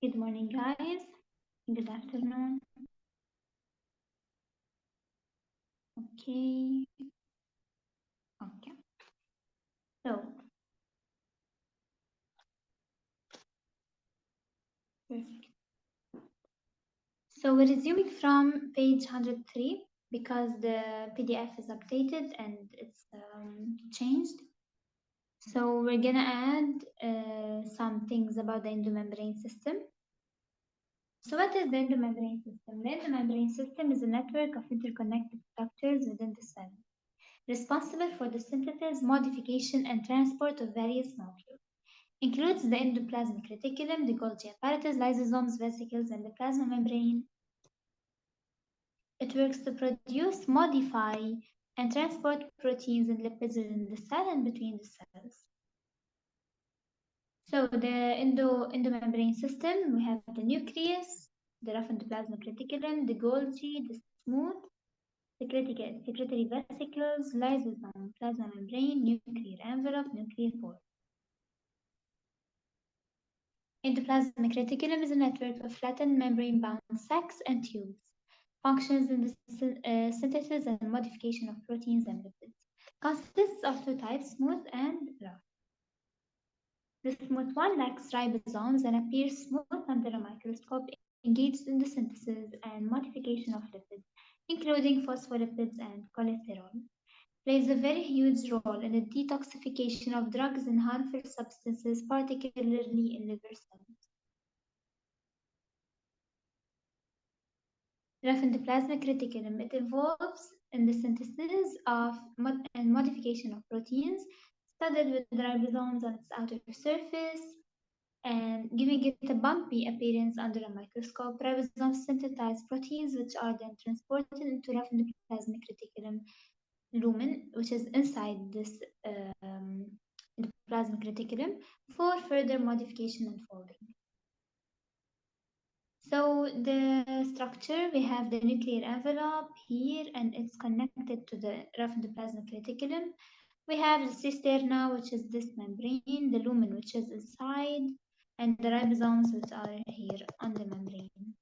Good morning, guys. Good afternoon. Okay. Okay. So, perfect. So we're resuming from page 103 because the PDF is updated and it's changed. So we're gonna add some things about the endomembrane system. So what is the endomembrane system? The endomembrane system is a network of interconnected structures within the cell, responsible for the synthesis, modification, and transport of various molecules. Includes the endoplasmic reticulum, the Golgi apparatus, lysosomes, vesicles, and the plasma membrane. It works to produce, modify, and transport proteins and lipids within the cell and between the cells. So the endomembrane system, we have the nucleus, the rough endoplasmic reticulum, the Golgi, the smooth, secretory vesicles, lysosome, plasma membrane, nuclear envelope, nuclear pore. Endoplasmic reticulum is a network of flattened membrane-bound sacs and tubes. Functions in the synthesis and modification of proteins and lipids. Consists of two types, smooth and rough. The smooth one lacks ribosomes and appears smooth under a microscope, engaged in the synthesis and modification of lipids, including phospholipids and cholesterol. Plays a very huge role in the detoxification of drugs and harmful substances, particularly in liver cells. Rough endoplasmic reticulum. It involves in the synthesis of and modification of proteins, studded with ribosomes on its outer surface, and giving it a bumpy appearance under a microscope. Ribosomes synthesize proteins which are then transported into rough endoplasmic reticulum lumen, which is inside this endoplasmic reticulum, for further modification and folding. So the structure, we have the nuclear envelope here, and it's connected to the rough endoplasmic reticulum. We have the cisterna, which is this membrane, the lumen, which is inside, and the ribosomes, which are here on the membrane.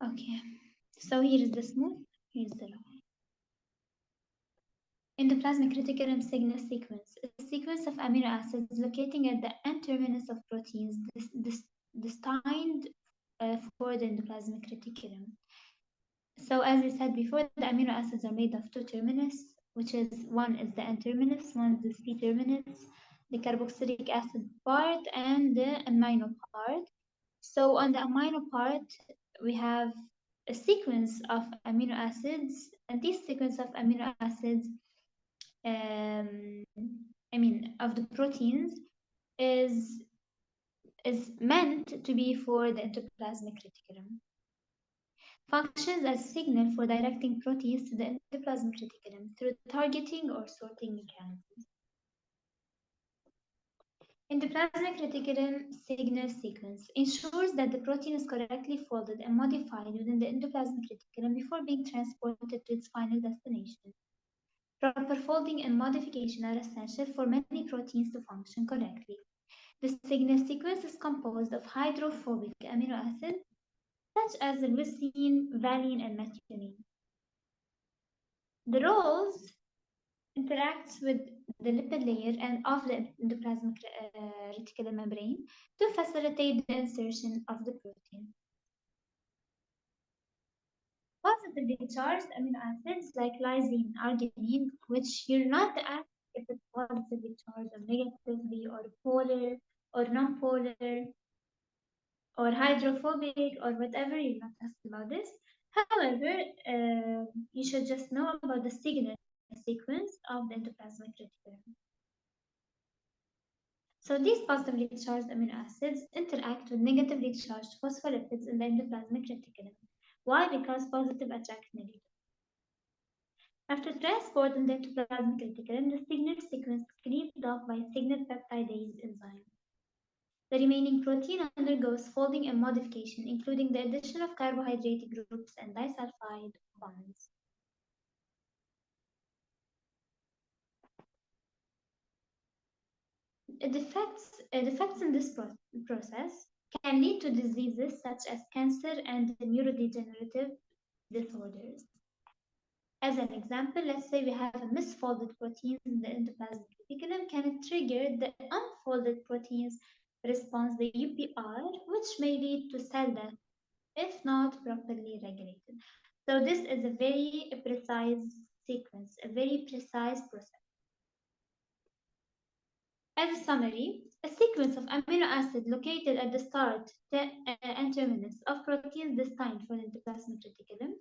Okay, so here is the smooth, here's the rough. Endoplasmic reticulum signal sequence, a sequence of amino acids locating at the N-terminus of proteins destined for the endoplasmic reticulum. So as I said before, the amino acids are made of two terminus, which is one is the N-terminus, one is the C-terminus, the carboxylic acid part and the amino part. So on the amino part, we have a sequence of amino acids, and this sequence of amino acids of the proteins is meant to be for the endoplasmic reticulum. Functions as signal for directing proteins to the endoplasmic reticulum through targeting or sorting mechanisms. Endoplasmic reticulum signal sequence ensures that the protein is correctly folded and modified within the endoplasmic reticulum before being transported to its final destination. Proper folding and modification are essential for many proteins to function correctly. The signal sequence is composed of hydrophobic amino acids such as leucine, valine, and methionine. The roles interacts with the lipid layer and of the endoplasmic reticulum membrane to facilitate the insertion of the protein. Positively charged amino acids like lysine, arginine, which you're not asked if it's positively charged or negatively or polar or non-polar or hydrophobic or whatever, you're not asked about this. However, you should just know about the signal sequence of the endoplasmic reticulum. So these positively charged amino acids interact with negatively charged phospholipids in the endoplasmic reticulum. Why? Because positive attracts negative. After transport in the endoplasmic reticulum, the signal sequence cleaved off by signal peptidase enzyme. The remaining protein undergoes folding and modification, including the addition of carbohydrate groups and disulfide bonds. defects in this process can lead to diseases such as cancer and neurodegenerative disorders. As an example, let's say we have a misfolded protein in the endoplasmic reticulum can trigger the unfolded proteins response, the UPR, which may lead to cell death if not properly regulated. So this is a very precise sequence, a very precise process. As a summary, a sequence of amino acid located at the start and terminus of proteins destined for the endoplasmic reticulum.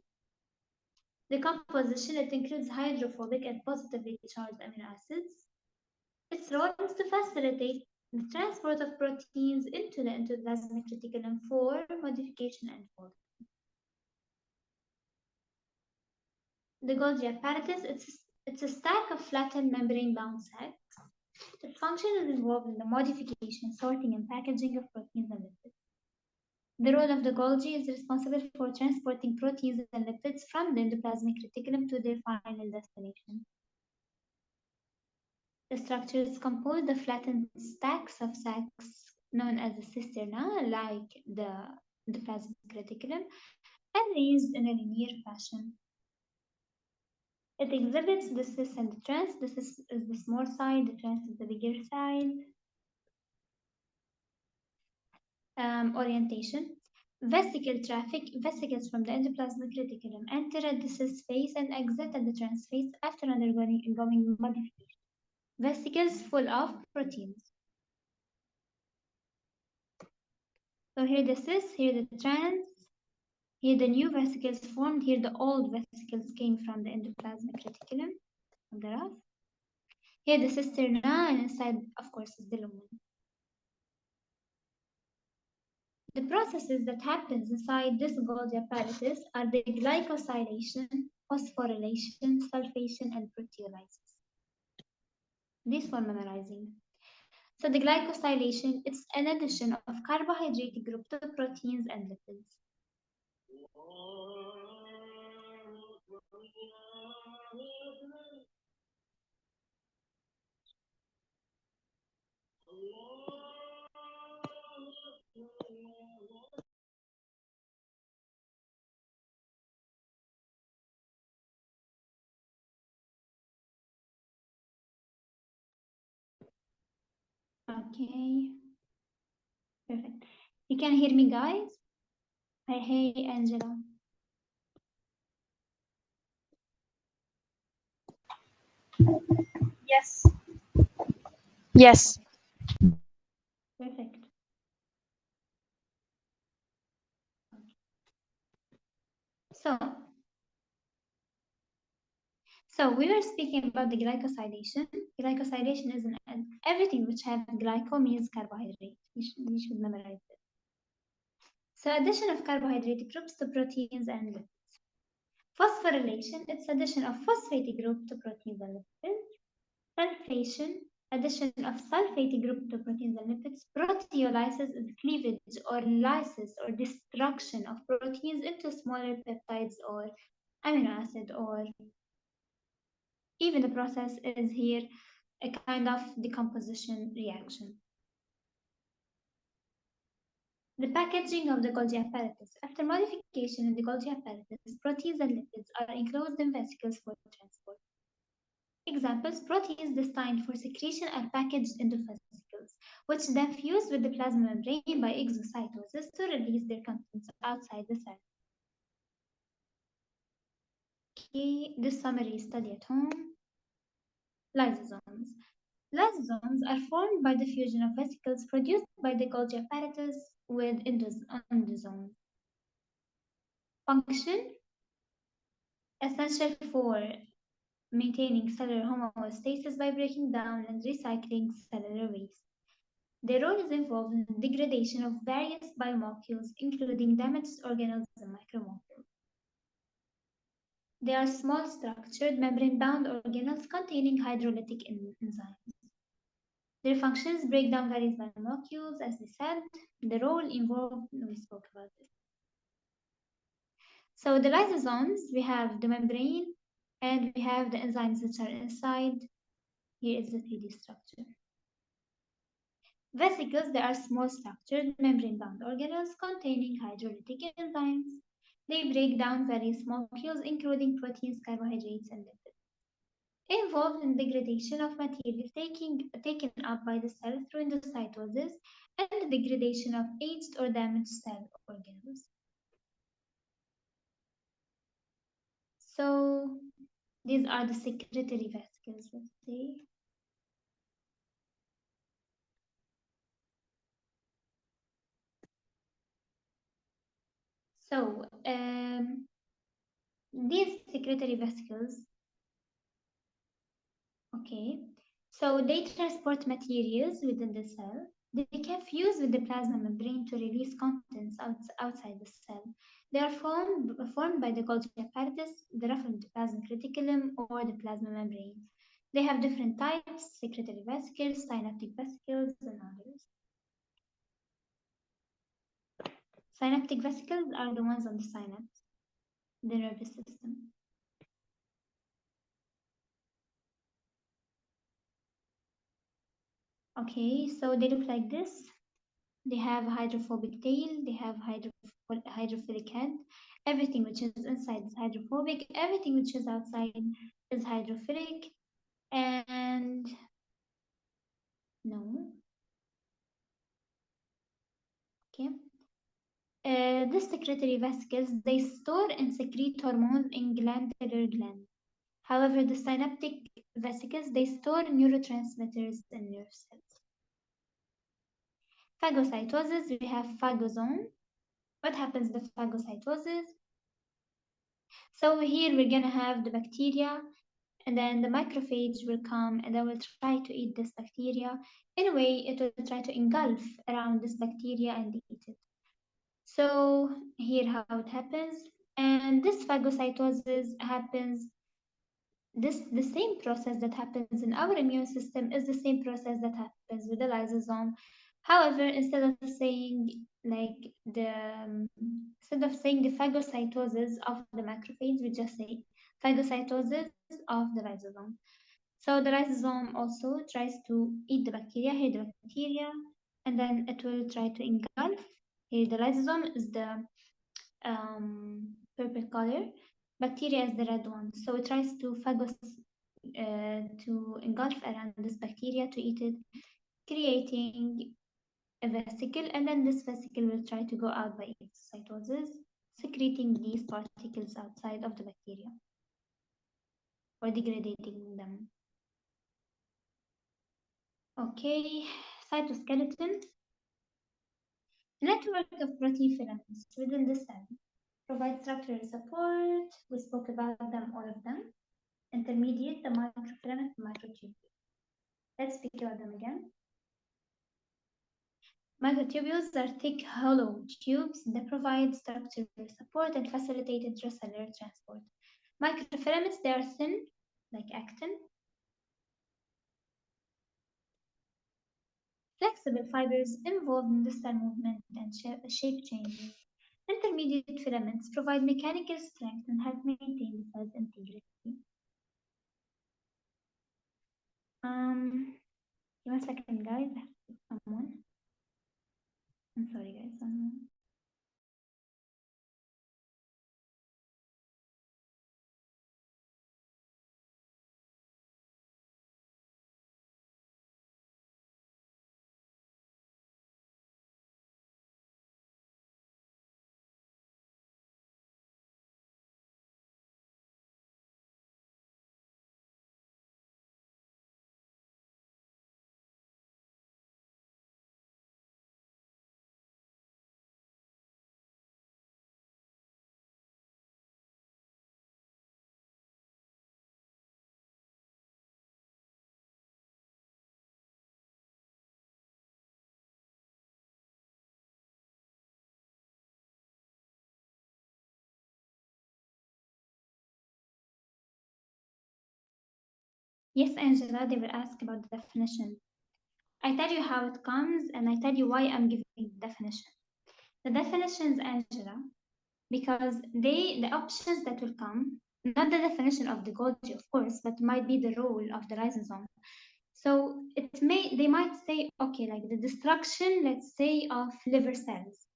The composition, it includes hydrophobic and positively charged amino acids. Its role is to facilitate the transport of proteins into the endoplasmic reticulum for modification and folding. The Golgi apparatus, it's a stack of flattened membrane-bound sacs. Its function is involved in the modification, sorting, and packaging of proteins and lipids. The role of the Golgi is responsible for transporting proteins and lipids from the endoplasmic reticulum to their final destination. The structure is composed of flattened stacks of sacs known as a cisterna, like the endoplasmic reticulum, arranged in a linear fashion. It exhibits the cis and the trans. This is the small side, the trans is the bigger side. Orientation. Vesicle traffic. Vesicles from the endoplasmic reticulum enter at the cis phase and exit at the trans phase after undergoing modification. Vesicles full of proteins. So here the cis, here the trans, here the new vesicles formed, here the old vesicles came from the endoplasmic reticulum on the graph. Here the cisterna, and inside, of course, is the lumen. The processes that happens inside this Golgi apparatus are the glycosylation, phosphorylation, sulfation, and proteolysis. These for memorizing. So the glycosylation, it's an addition of carbohydrate group to proteins and lipids. Okay, perfect. You can hear me, guys? Hey, Angela. Yes. Yes. Perfect. So we were speaking about the glycosylation. Glycosylation is everything which has glyco means carbohydrate. You should memorize it. So addition of carbohydrate groups to proteins and lipids. Phosphorylation, it's addition of phosphate group to proteins and lipids. Sulfation, addition of sulfate group to proteins and lipids. Proteolysis is cleavage or lysis or destruction of proteins into smaller peptides or amino acid, or even the process is here a kind of decomposition reaction. The packaging of the Golgi apparatus. After modification in the Golgi apparatus, proteins and lipids are enclosed in vesicles for transport. Examples, proteins destined for secretion are packaged into vesicles, which then fuse with the plasma membrane by exocytosis to release their contents outside the cell. Okay, this summary study at home. Lysosomes. Lysosomes are formed by the fusion of vesicles produced by the Golgi apparatus with endosomes. Function, essential for maintaining cellular homeostasis by breaking down and recycling cellular waste. Their role is involved in the degradation of various biomolecules, including damaged organelles and micromolecules. They are small structured membrane-bound organelles containing hydrolytic enzymes. Their functions break down various biomolecules, as we said. The role involved, we spoke about this. So the lysosomes, we have the membrane and we have the enzymes which are inside. Here is the 3D structure. Vesicles, they are small structured membrane-bound organelles containing hydrolytic enzymes. They break down various molecules, including proteins, carbohydrates, and lipids, involved in degradation of material taken up by the cell through endocytosis and the degradation of aged or damaged cell organelles. So these are the secretory vesicles, let's say. So these secretory vesicles, okay, so they transport materials within the cell. They can fuse with the plasma membrane to release contents outside the cell. They are formed by the Golgi apparatus, the rough endoplasmic reticulum, or the plasma membrane. They have different types: secretory vesicles, synaptic vesicles, and others. Synaptic vesicles are the ones on the synapse, the nervous system. Okay, so they look like this. They have a hydrophobic tail, they have hydrophilic head. Everything which is inside is hydrophobic, everything which is outside is hydrophilic. And no, okay. These secretory vesicles, they store and secrete hormones in glandular glands. However, the synaptic vesicles, they store neurotransmitters in nerve cells. Phagocytosis, we have phagosome. What happens to phagocytosis? So here we're gonna have the bacteria, and then the macrophage will come and they will try to eat this bacteria. In a way, it will try to engulf around this bacteria and eat it. So here how it happens. And this phagocytosis happens, the same process that happens in our immune system is the same process that happens with the lysosome. However, instead of saying instead of saying the phagocytosis of the macrophage, we just say phagocytosis of the lysosome. So the lysosome also tries to eat the bacteria, here the bacteria, and then it will try to engulf. Here the lysosome is the purple color, bacteria is the red one. So it tries to engulf around this bacteria to eat it, creating a vesicle, and then this vesicle will try to go out by cytosis, secreting these particles outside of the bacteria or degrading them. Okay, cytoskeleton. A network of protein filaments within the cell provide structural support. We spoke about them, all of them. Intermediate, the microfilament, microtubule. Let's speak about them again. Microtubules are thick, hollow tubes that provide structural support and facilitate intracellular transport. Microfilaments, they are thin, like actin. Flexible fibers involved in the cell movement and shape changes. Intermediate filaments provide mechanical strength and help maintain the cell's integrity. Give me a second, guys. I have to pick someone. I'm sorry, guys. Yes, Angela, they will ask about the definition. I tell you how it comes and I tell you why I'm giving the definition. The definitions, Angela, because the options that will come, not the definition of the Golgi, of course, but might be the role of the lysosome. So they might say, okay, like the destruction, let's say, of liver cells,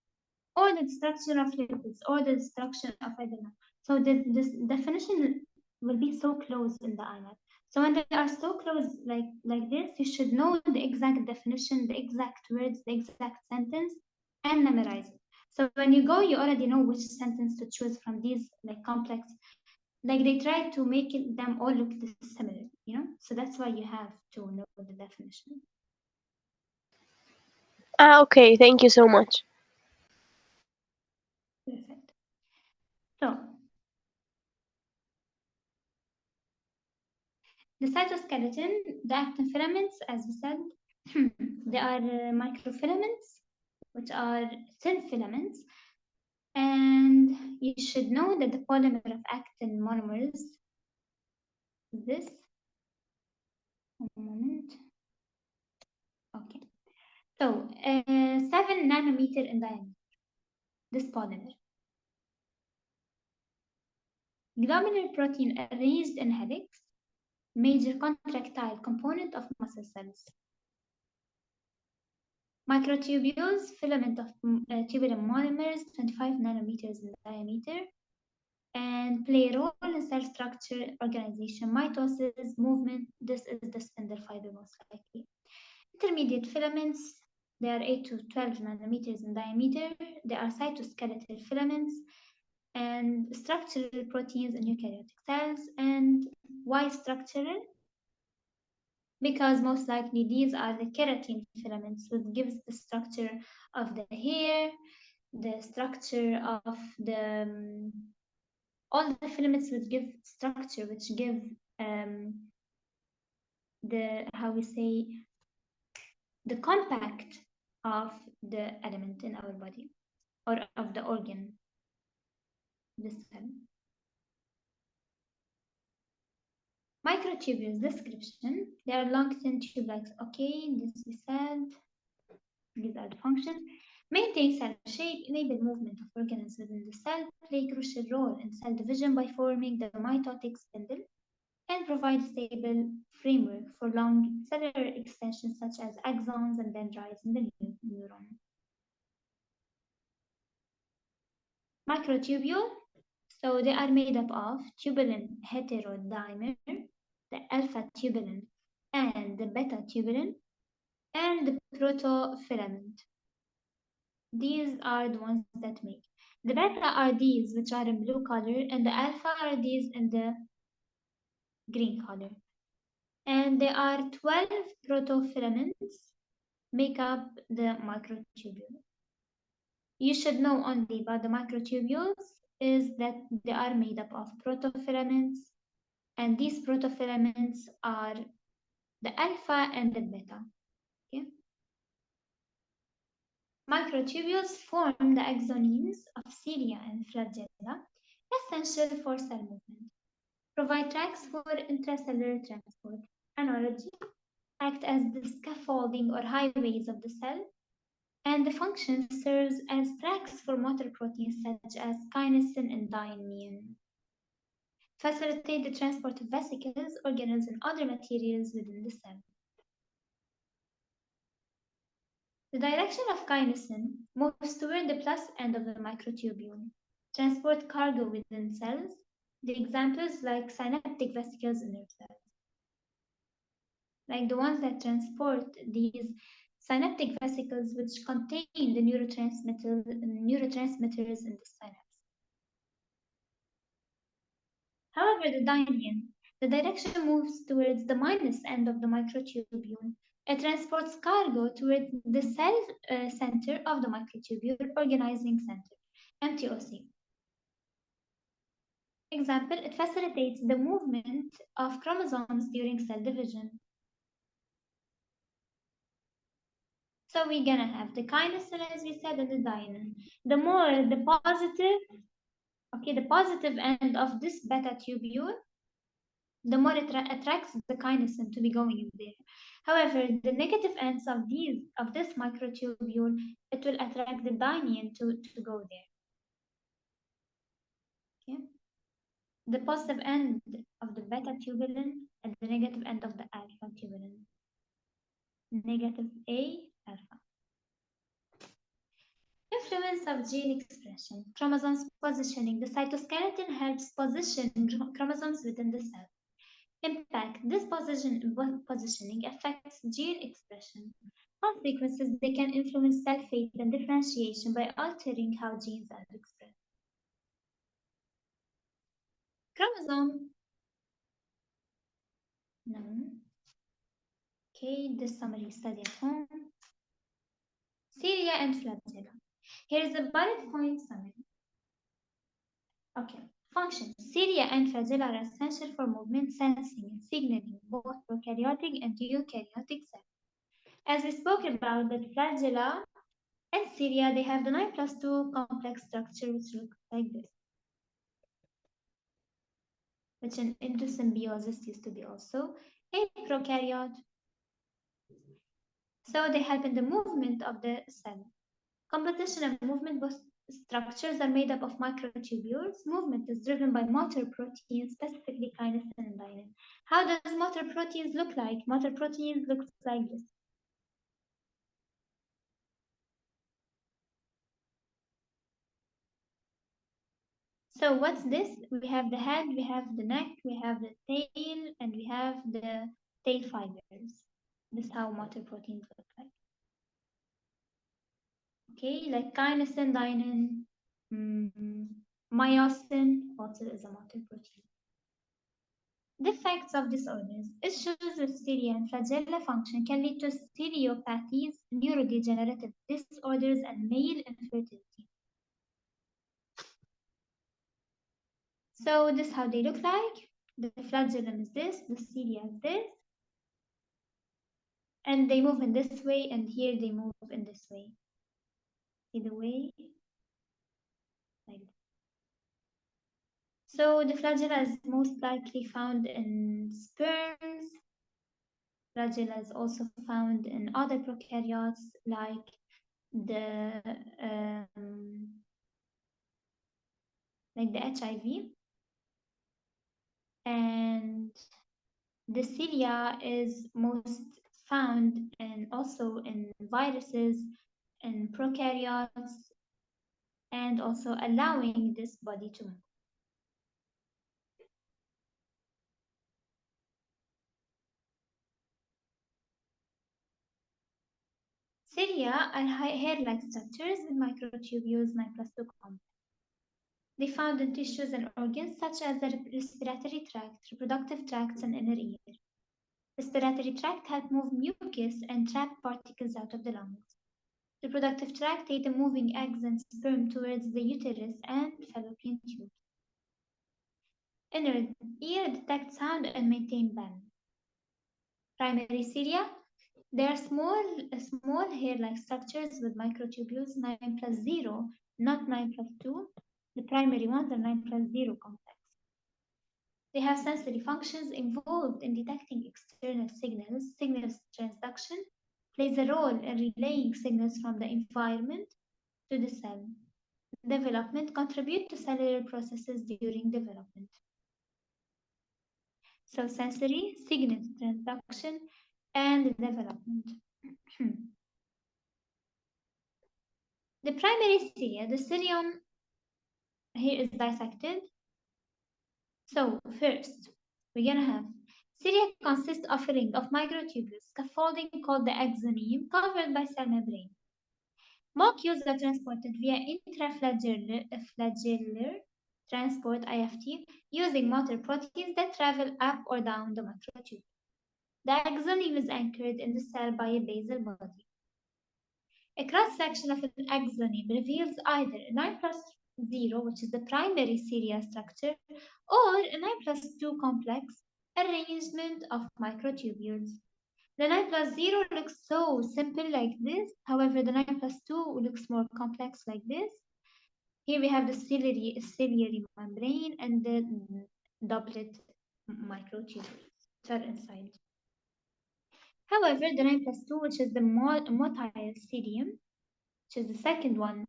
or the destruction of lipids, or the destruction of, I don't know. So this definition will be so close in the IMAT. So when they are so close like this, you should know the exact definition, the exact words, the exact sentence, and memorize it. So when you go, you already know which sentence to choose from these like complex. Like they try to make them all look similar, you know. So that's why you have to know the definition. Ah, okay. Thank you so much. Perfect. So the cytoskeleton, the actin filaments, as we said, they are microfilaments, which are thin filaments. And you should know that the polymer of actin monomers is this. One moment. Okay. So 7 nanometer in diameter, this polymer. Globular protein arranged in helix, major contractile component of muscle cells. Microtubules, filament of tubular monomers, 25 nanometers in diameter, and play a role in cell structure, organization, mitosis, movement. This is the spindle fiber most likely. Intermediate filaments, they are 8 to 12 nanometers in diameter. They are cytoskeletal filaments and structural proteins in eukaryotic cells. And why structural? Because most likely these are the keratin filaments, which gives the structure of the hair, the structure of the all the filaments which give structure, which give the how we say the compact of the element in our body or of the organ, the cell. Microtubules description. They are long thin tube-like. Okay, this we said. These are the functions. Maintain cell shape, enable movement of organs within the cell, play a crucial role in cell division by forming the mitotic spindle, and provide stable framework for long cellular extensions such as axons and dendrites in the neuron. Microtubule, so they are made up of tubulin heterodimer, the alpha tubulin and the beta tubulin, and the protofilament. These are the ones that make. The beta are these which are in blue color, and the alpha are these in the green color. And there are 12 protofilaments make up the microtubule. You should know only about the microtubules is that they are made up of protofilaments, and these protofilaments are the alpha and the beta. Okay? Microtubules form the axonines of cilia and flagella, essential for cell movement. Provide tracks for intracellular transport. Analogy, act as the scaffolding or highways of the cell, and the function serves as tracks for motor proteins such as kinesin and dynein. Facilitate the transport of vesicles, organelles, and other materials within the cell. The direction of kinesin moves toward the plus end of the microtubule. Transport cargo within cells. The examples like synaptic vesicles in nerve cells. Like the ones that transport these synaptic vesicles which contain the neurotransmitters in the synapse. However, the dynein, the direction moves towards the minus end of the microtubule. It transports cargo towards the cell center of the microtubule, organizing center, MTOC. Example, it facilitates the movement of chromosomes during cell division. So we're gonna have the kinesin, as we said, and the dynein. The more the positive end of this beta tubule, the more it attracts the kinesin to be going in there. However, the negative ends of this microtubule, it will attract the dynein to go there. Okay? The positive end of the beta tubulin and the negative end of the alpha tubulin. negative A alpha. Influence of gene expression, chromosomes positioning. The cytoskeleton helps position chromosomes within the cell. Impact. This positioning affects gene expression. Consequences. They can influence cell fate and differentiation by altering how genes are expressed. Chromosome. No. Okay, this summary study at home. Cilia and flagella. Here is a bullet point summary. Okay. Function. Cilia and flagella are essential for movement, sensing, and signaling both prokaryotic and eukaryotic cells. As we spoke about the flagella and cilia, they have the 9+2 complex structure which looks like this, which in endosymbiosis used to be also a prokaryote. So they help in the movement of the cell. Composition and movement, both structures are made up of microtubules. Movement is driven by motor proteins, specifically kinesin and dynein. How does motor proteins look like? Motor proteins look like this. So what's this? We have the head, we have the neck, we have the tail, and we have the tail fibers. This is how motor proteins look like. Okay, like kinesin, dynein, myosin also is a motor protein. The effects of disorders. Issues with cilia and flagella function can lead to ciliopathies, neurodegenerative disorders, and male infertility. So this is how they look like. The flagellum is this, the cilia is this, and they move in this way, and here they move in this way. See the way? Like this. So the flagella is most likely found in sperms. Flagella is also found in other prokaryotes like the HIV, and the cilia is most found and also in viruses and prokaryotes, and also allowing this body to move. Cilia are hair-like structures with microtubules 9+2 complex. They found in tissues and organs such as the respiratory tract, reproductive tracts, and inner ear. Respiratory tract help move mucus and trap particles out of the lungs. Reproductive tract aid in moving eggs and sperm towards the uterus and fallopian tubes. Inner ear detect sound and maintain balance. Primary cilia. They are small hair-like structures with microtubules 9+0, not 9+2. The primary ones are 9+0 complex. They have sensory functions involved in detecting external signals. Signals transduction plays a role in relaying signals from the environment to the cell. Development contribute to cellular processes during development. So sensory, signal transduction, and development. The primary cilia, the cilium here is dissected. So first, we're gonna have cilia consists of a ring of microtubules, scaffolding called the axoneme, covered by cell membrane. Molecules are transported via intraflagellar transport (IFT) using motor proteins that travel up or down the microtubule. The axoneme is anchored in the cell by a basal body. A cross-section of an axoneme reveals either a 9+0, which is the primary cilia structure, or a 9+2 complex arrangement of microtubules. The 9+0 looks so simple like this. However, the 9+2 looks more complex like this. Here we have the ciliary membrane and the doublet microtubules which are inside. However, the 9+2, which is the motile cilium, which is the second one,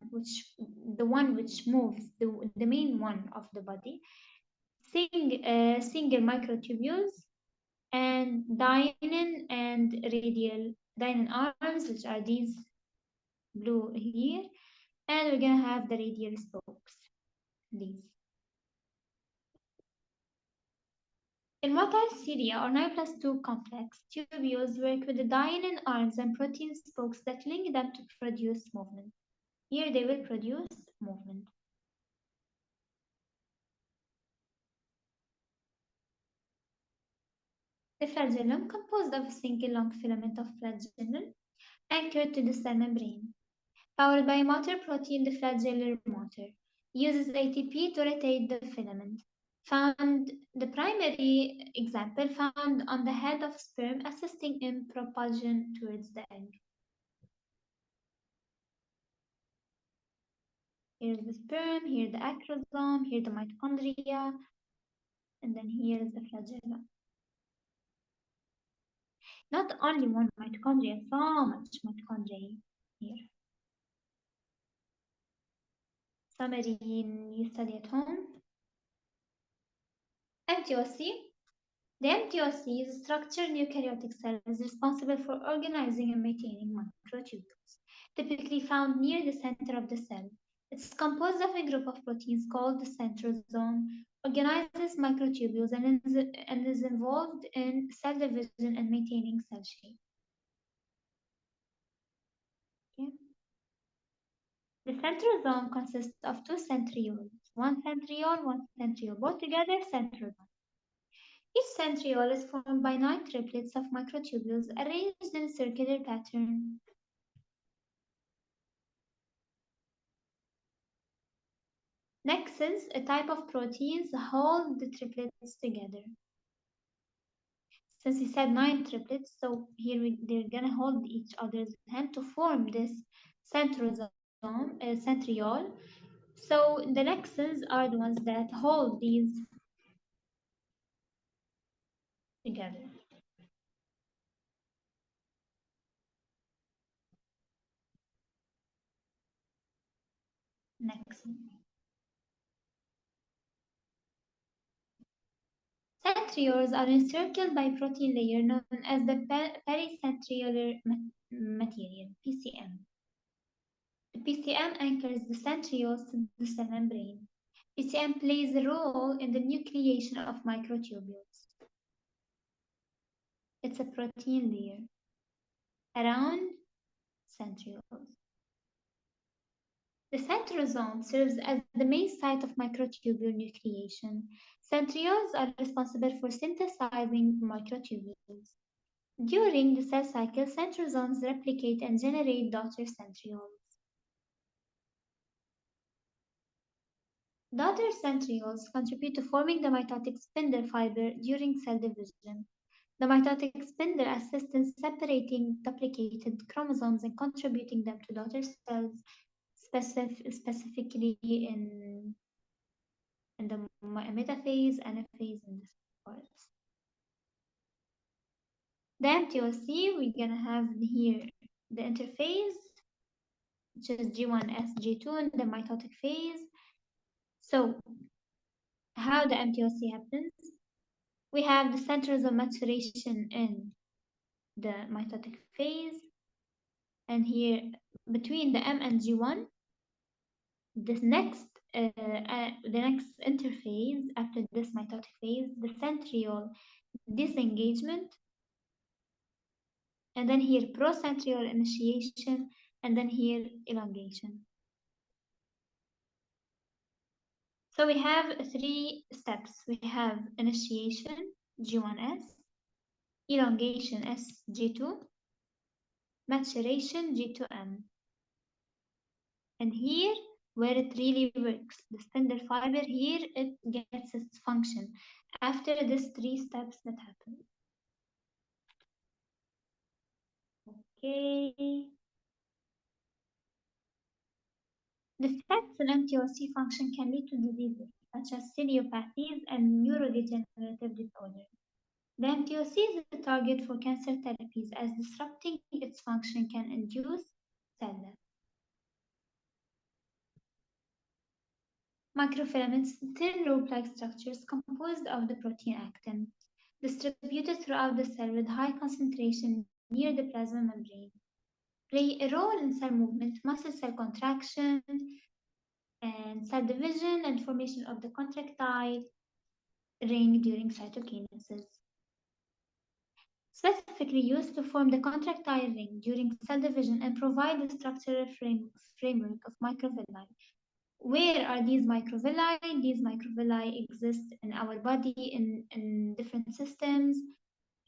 the one which moves, the main one of the body, single microtubules, and dynein and radial Dynon arms, which are these blue here, and we're gonna have the radial spokes, these. In multicellular or 9 plus 2 complex, tubules work with the dynon arms and protein spokes that link them to produce movement. Here they will produce movement. The flagellum, composed of a single long filament of flagellum anchored to the cell membrane. Powered by a motor protein, the flagellar motor uses ATP to rotate the filament. Found the primary example found on the head of sperm, assisting in propulsion towards the egg. Here's the sperm, here the acrosome, here the mitochondria, and then here is the flagellum. Not only one mitochondria, so much mitochondria here. Summary you study at home. MTOC. The MTOC is a structured eukaryotic cell responsible for organizing and maintaining microtubules, typically found near the center of the cell. It's composed of a group of proteins called the centrosome, organizes microtubules, and is involved in cell division and maintaining cell shape. Okay. The centrosome consists of two centrioles, one centriole, both together centrosome. Each centriole is formed by 9 triplets of microtubules arranged in a circular pattern. Nexons, a type of proteins, hold the triplets together. Since we said 9 triplets, so here they're gonna hold each other's hand to form this centrosome, centriole. So the nexons are the ones that hold these together. Nexon. Centrioles are encircled by a protein layer known as the pericentriolar material, PCM. The PCM anchors the centrioles to the cell membrane. PCM plays a role in the nucleation of microtubules. It's a protein layer around centrioles. The centrosome serves as the main site of microtubule nucleation. Centrioles are responsible for synthesizing microtubules. During the cell cycle, centrosomes replicate and generate daughter centrioles. Daughter centrioles contribute to forming the mitotic spindle fiber during cell division. The mitotic spindle assists in separating duplicated chromosomes and contributing them to daughter cells, specifically in the metaphase, anaphase, and this parts. The MTOC, we're gonna have here the interphase, which is G1S, G2 in the mitotic phase. So, how the MTOC happens? We have the centers of maturation in the mitotic phase, and here between the M and G1, the next interphase after this mitotic phase, the centriole disengagement, and then here procentriole initiation, and then here elongation. So we have 3 steps. We have initiation, G1S, elongation, SG2, maturation, G2M. And here, where it really works, the spindle fiber, here it gets its function after these 3 steps that happen. Okay. Defects in MTOC function can lead to diseases such as ciliopathies and neurodegenerative disorders. The MTOC is a target for cancer therapies as disrupting its function can induce cell death. Microfilaments, thin rope-like structures composed of the protein actin, distributed throughout the cell with high concentration near the plasma membrane play a role in cell movement, muscle cell contraction, and cell division and formation of the contractile ring during cytokinesis. Specifically used to form the contractile ring during cell division and provide the structural framework of microvilli. Where are these microvilli? These microvilli exist in our body in different systems,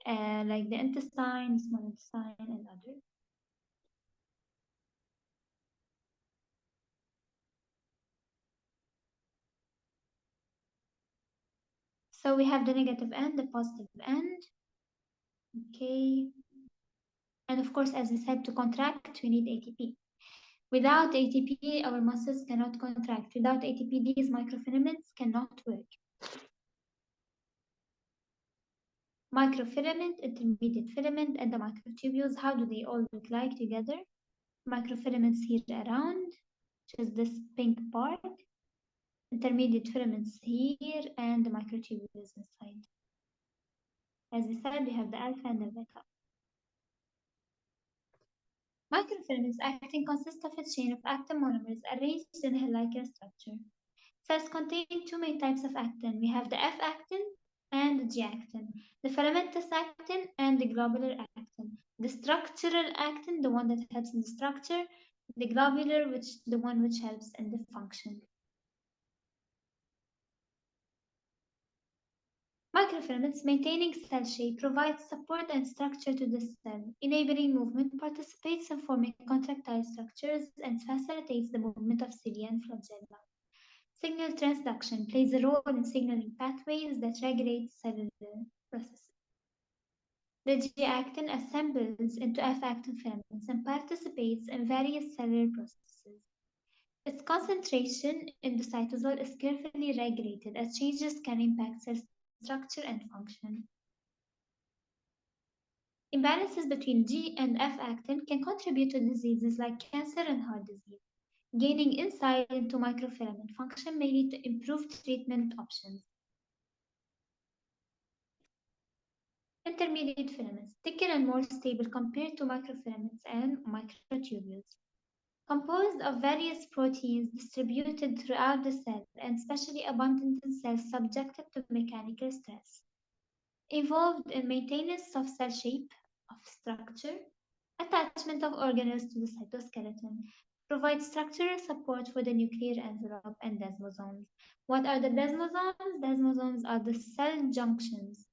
like the intestine, small intestine, and others. So we have the negative end, the positive end. Okay. And of course, as we said, to contract, we need ATP. Without ATP, our muscles cannot contract. Without ATP, these microfilaments cannot work. Microfilament, intermediate filament, and the microtubules, how do they all look like together? Microfilaments here around, which is this pink part. Intermediate filaments here, and the microtubules inside. As we said, we have the alpha and the beta. Microfilaments actin consist of a chain of actin monomers arranged in a helical structure. Cells contain two main types of actin. We have the F-actin and the G-actin, the filamentous actin and the globular actin. The structural actin, the one that helps in the structure, the globular, the one which helps in the function. Microfilaments maintaining cell shape provides support and structure to the cell, enabling movement, participates in forming contractile structures, and facilitates the movement of cilia and flagella. Signal transduction plays a role in signaling pathways that regulate cellular processes. The G-actin assembles into F-actin filaments and participates in various cellular processes. Its concentration in the cytosol is carefully regulated as changes can impact cell structure and function. Imbalances between G and F-actin can contribute to diseases like cancer and heart disease. Gaining insight into microfilament function may lead to improved treatment options. Intermediate filaments, thicker and more stable compared to microfilaments and microtubules. Composed of various proteins distributed throughout the cell and especially abundant in cells subjected to mechanical stress. Involved in maintenance of cell shape, of structure, attachment of organelles to the cytoskeleton, provide structural support for the nuclear envelope and desmosomes. What are the desmosomes? Desmosomes are the cell junctions,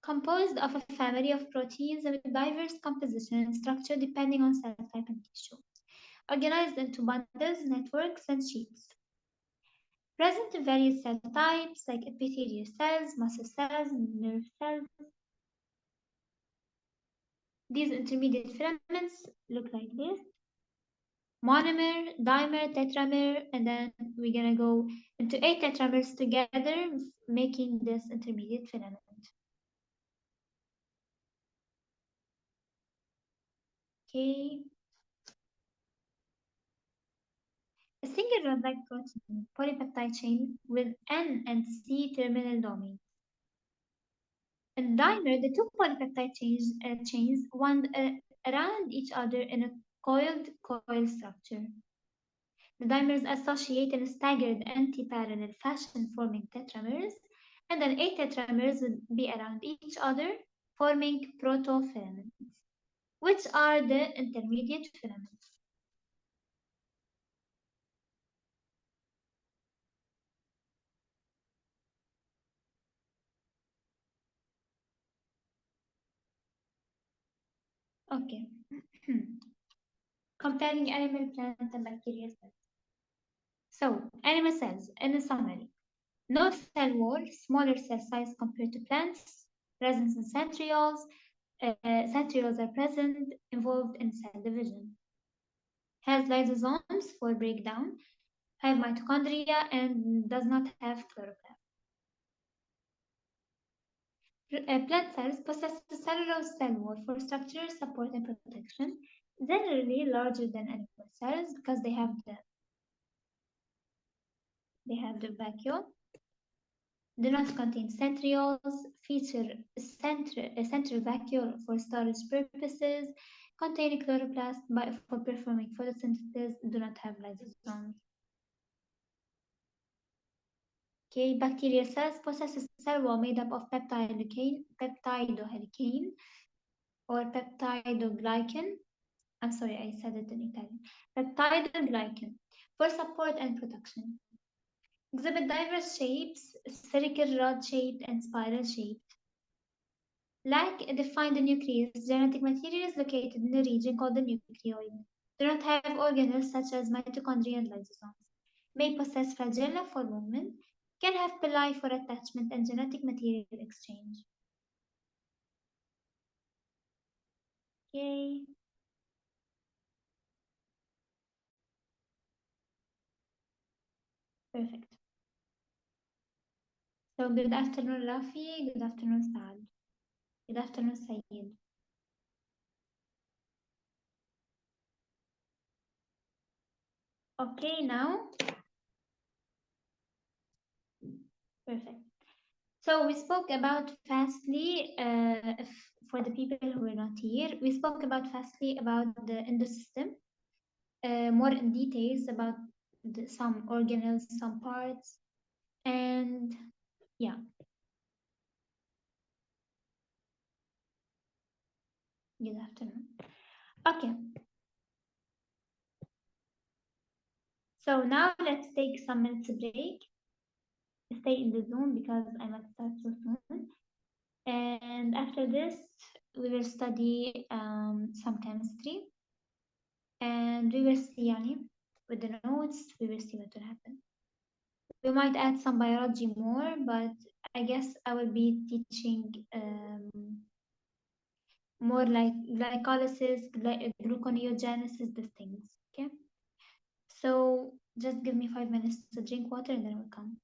composed of a family of proteins with diverse composition and structure depending on cell type and tissue, organized into bundles, networks, and sheets. Present in various cell types like epithelial cells, muscle cells, nerve cells. These intermediate filaments look like this. Monomer, dimer, tetramer, and then we're gonna go into 8 tetramers together, making this intermediate filament. Okay. A single rod-like protein polypeptide chain with N and C terminal domains. In dimer, the two polypeptide chains wound around each other in a coiled coil structure. The dimers associate in a staggered anti-parallel fashion forming tetramers, and then 8 tetramers would be around each other forming protofilaments, which are the intermediate filaments. Okay. Comparing animal, plant, and bacterial cells. So, animal cells, in a summary. No cell wall, smaller cell size compared to plants, presence in centrioles. Centrioles are present, involved in cell division. Has lysosomes for breakdown, have mitochondria, and does not have chloroplast. Plant cells possess a cellulose cell wall for structural support and protection, generally larger than animal cells because they have the vacuole. Do not contain centrioles, feature central vacuole for storage purposes, contain chloroplast for performing photosynthesis, do not have lysosomes. Okay, bacterial cells possess a cell wall made up of peptidohelicane or peptidoglycan. I'm sorry, I said it in Italian. Peptidoglycan for support and protection. Exhibit diverse shapes, spherical, rod-shaped, and spiral-shaped. Lack a defined nucleus, genetic material is located in the region called the nucleoid. Do not have organelles such as mitochondria and lysosomes. May possess flagella for movement. Can have villi for attachment and genetic material exchange. Yay. Perfect. So good afternoon, Rafi. Good afternoon, Saad. Good afternoon, Sayed. Okay, now. Perfect. So we spoke about fastly, for the people who were not here, we spoke about fastly about the endosystem, more in details about some organelles, some parts, and yeah. Good afternoon. Okay. So now let's take some minutes break. Stay in the Zoom because I must start so soon. And after this, we will study some chemistry. And we will see, Yani, with the notes, we will see what will happen. We might add some biology more, but I guess I will be teaching more like glycolysis, gluconeogenesis, these things. Okay. So just give me 5 minutes to drink water and then I will come.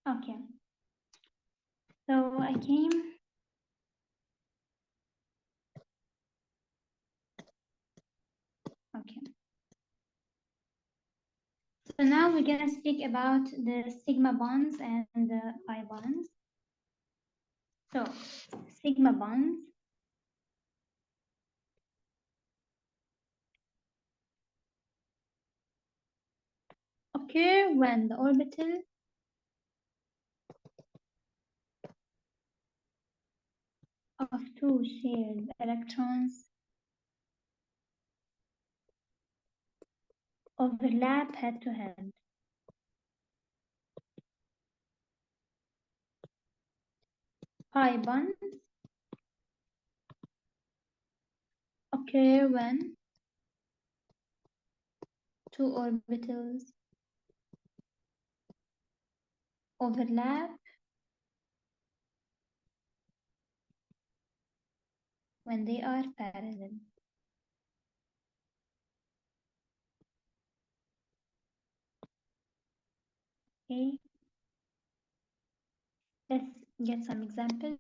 Okay. So I came. Okay. So now we're gonna speak about the sigma bonds and the pi bonds. So sigma bonds occur when the orbital of two shared electrons overlap head to head. Pi bonds occur when two orbitals overlap when they are parallel. Okay, let's get some examples.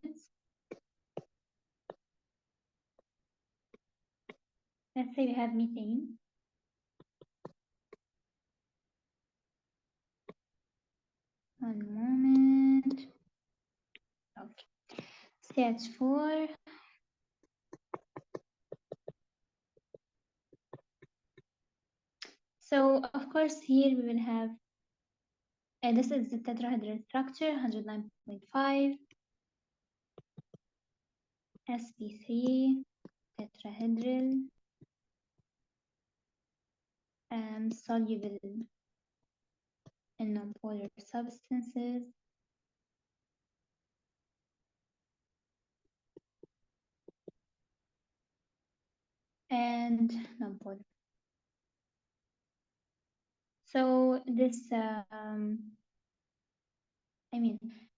Let's say we have methane. One moment. Okay. CH4. So of course here we will have this is the tetrahedral structure 109.5 sp3 tetrahedral soluble in nonpolar substances and nonpolar. So this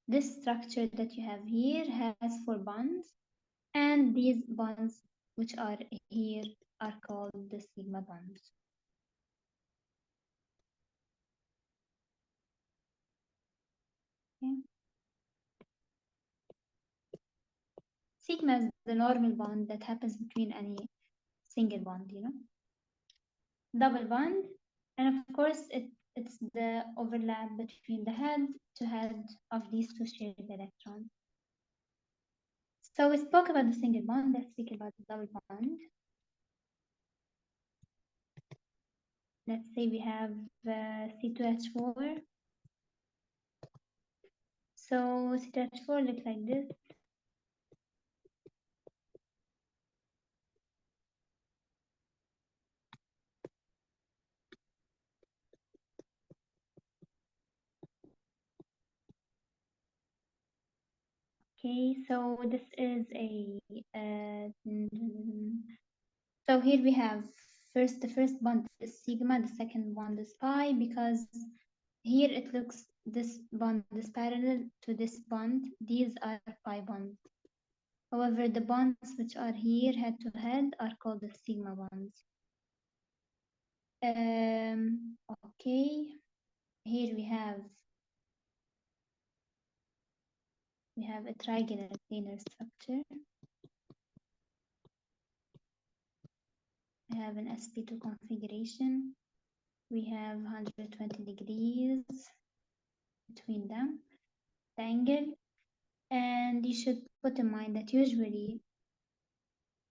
this structure that you have here has four bonds, and these bonds which are here are called the sigma bonds. Okay. Sigma is the normal bond that happens between any single bond, double bond, and of course it's the overlap between the head to head of these two shared electrons. So we spoke about the single bond. Let's speak about the double bond. Let's say we have C2H4. So C2H4 looks like this. Okay, so this is so here we have the first bond is sigma, the second bond is pi, because here it looks this bond is parallel to this bond. These are pi bonds. However, the bonds which are here head to head are called the sigma bonds. Okay, here we have a trigonal planar structure. We have an sp2 configuration. We have 120 degrees between them, the angle. And you should put in mind that usually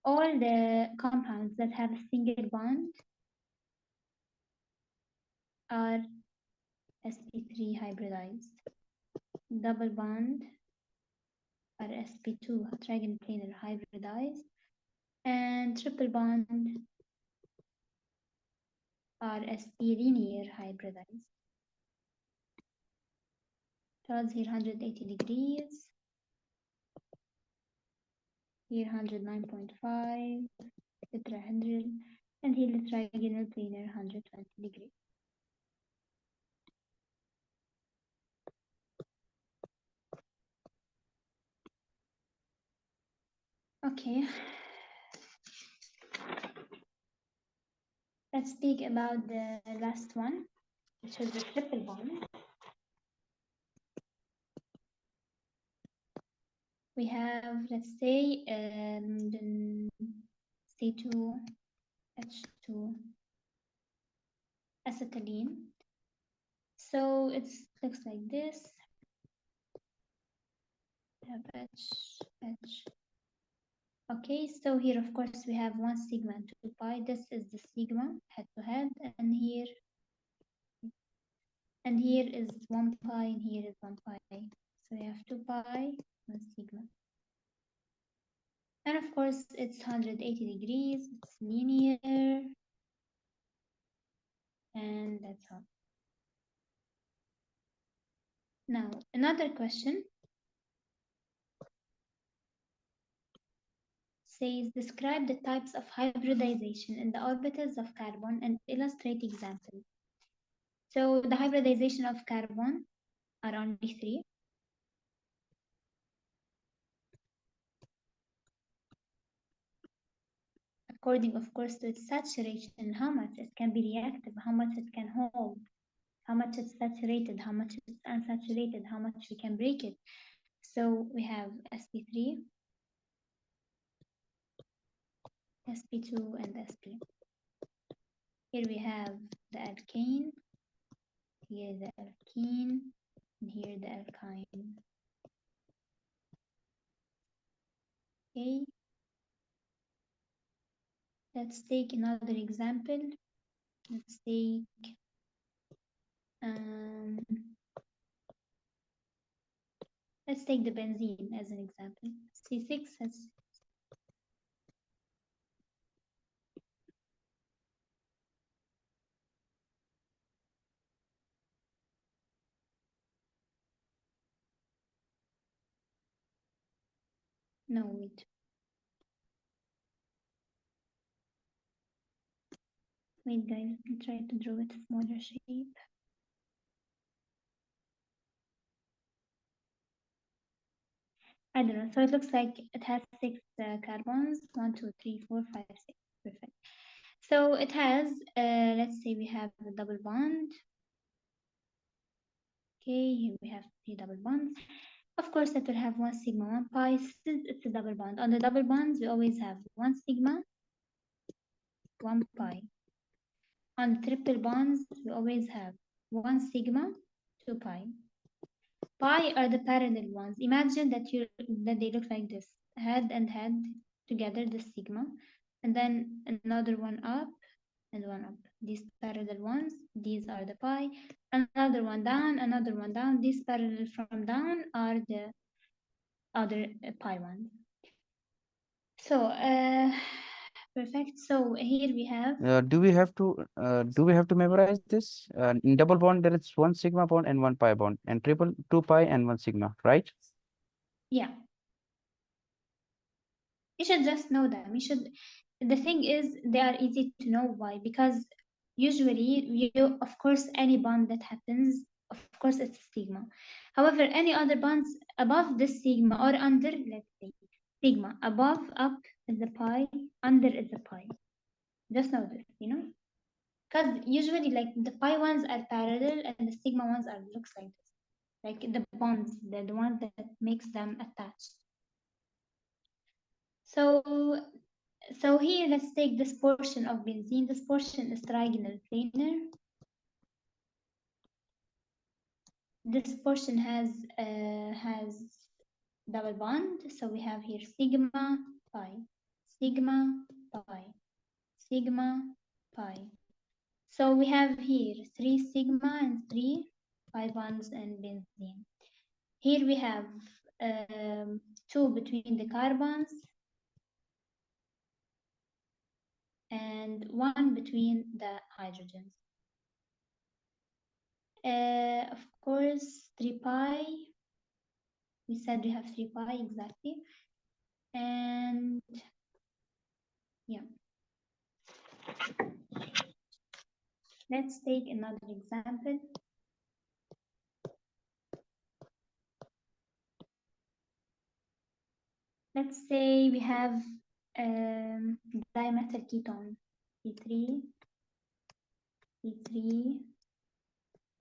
all the compounds that have a single bond are sp3 hybridized. Double bond are sp2 trigonal planar hybridized. And triple bond are sp linear hybridized. Charles here 180 degrees. Here 109.5 tetrahedral, and here the trigonal planar 120 degrees. Okay. Let's speak about the last one, which is the triple bond. we have, let's say, C2H2 acetylene. So it looks like this. We have H. Okay, so here of course we have 1 sigma and 2 pi. This is the sigma head to head, and here is 1 pi, and here is 1 pi. So we have 2 pi, 1 sigma. And of course it's 180 degrees, it's linear, and that's all. Now another question says describe the types of hybridization in the orbitals of carbon and illustrate examples. So the hybridization of carbon are only 3. According, of course, to its saturation, how much it can be reactive, how much it can hold, how much it's saturated, how much it's unsaturated, how much we can break it. So we have sp3, sp2, and sp. Here we have the alkane, here the alkene, and here the alkyne. Okay. Let's take another example. Let's take let's take the benzene as an example. C6 has no wait. Wait guys, let me try to draw it a smaller shape. I don't know. So it looks like it has 6 carbons. 1, 2, 3, 4, 5, 6. Perfect. So it has, let's say we have a double bond. Okay, here we have 3 double bonds. Of course, it will have 1 sigma, 1 pi, since it's a double bond. On the double bonds, we always have 1 sigma, 1 pi. On triple bonds, we always have 1 sigma, 2 pi. Pi are the parallel ones. Imagine that they look like this, head and head together, the sigma, and then another one up and one up. These parallel ones, these are the pi. Another one down, another one down. These parallel from down are the other pi ones. So perfect. So here we have. Do we have to memorize this? In double bond, there is 1 sigma bond and 1 pi bond, and triple 2 pi and 1 sigma, right? Yeah. You should just know them. You should. The thing is, they are easy to know why, because usually of course, any bond that happens, of course, it's sigma. However, any other bonds above this sigma or under, let's say, sigma above, up is a pi, under is a pi. Just know this, because usually, like, the pi ones are parallel and the sigma ones are looks like this, like the bonds, the ones that makes them attached. So here, let's take this portion of benzene. This portion is trigonal planar. This portion has double bond. So we have here sigma, pi, sigma, pi, sigma, pi. So we have here 3 sigma and 3 pi bonds in benzene. Here we have 2 between the carbons and 1 between the hydrogens. Of course, 3 pi. We said we have 3 pi exactly. And yeah. Let's take another example. Let's say we have dimethyl ketone, C3, C3,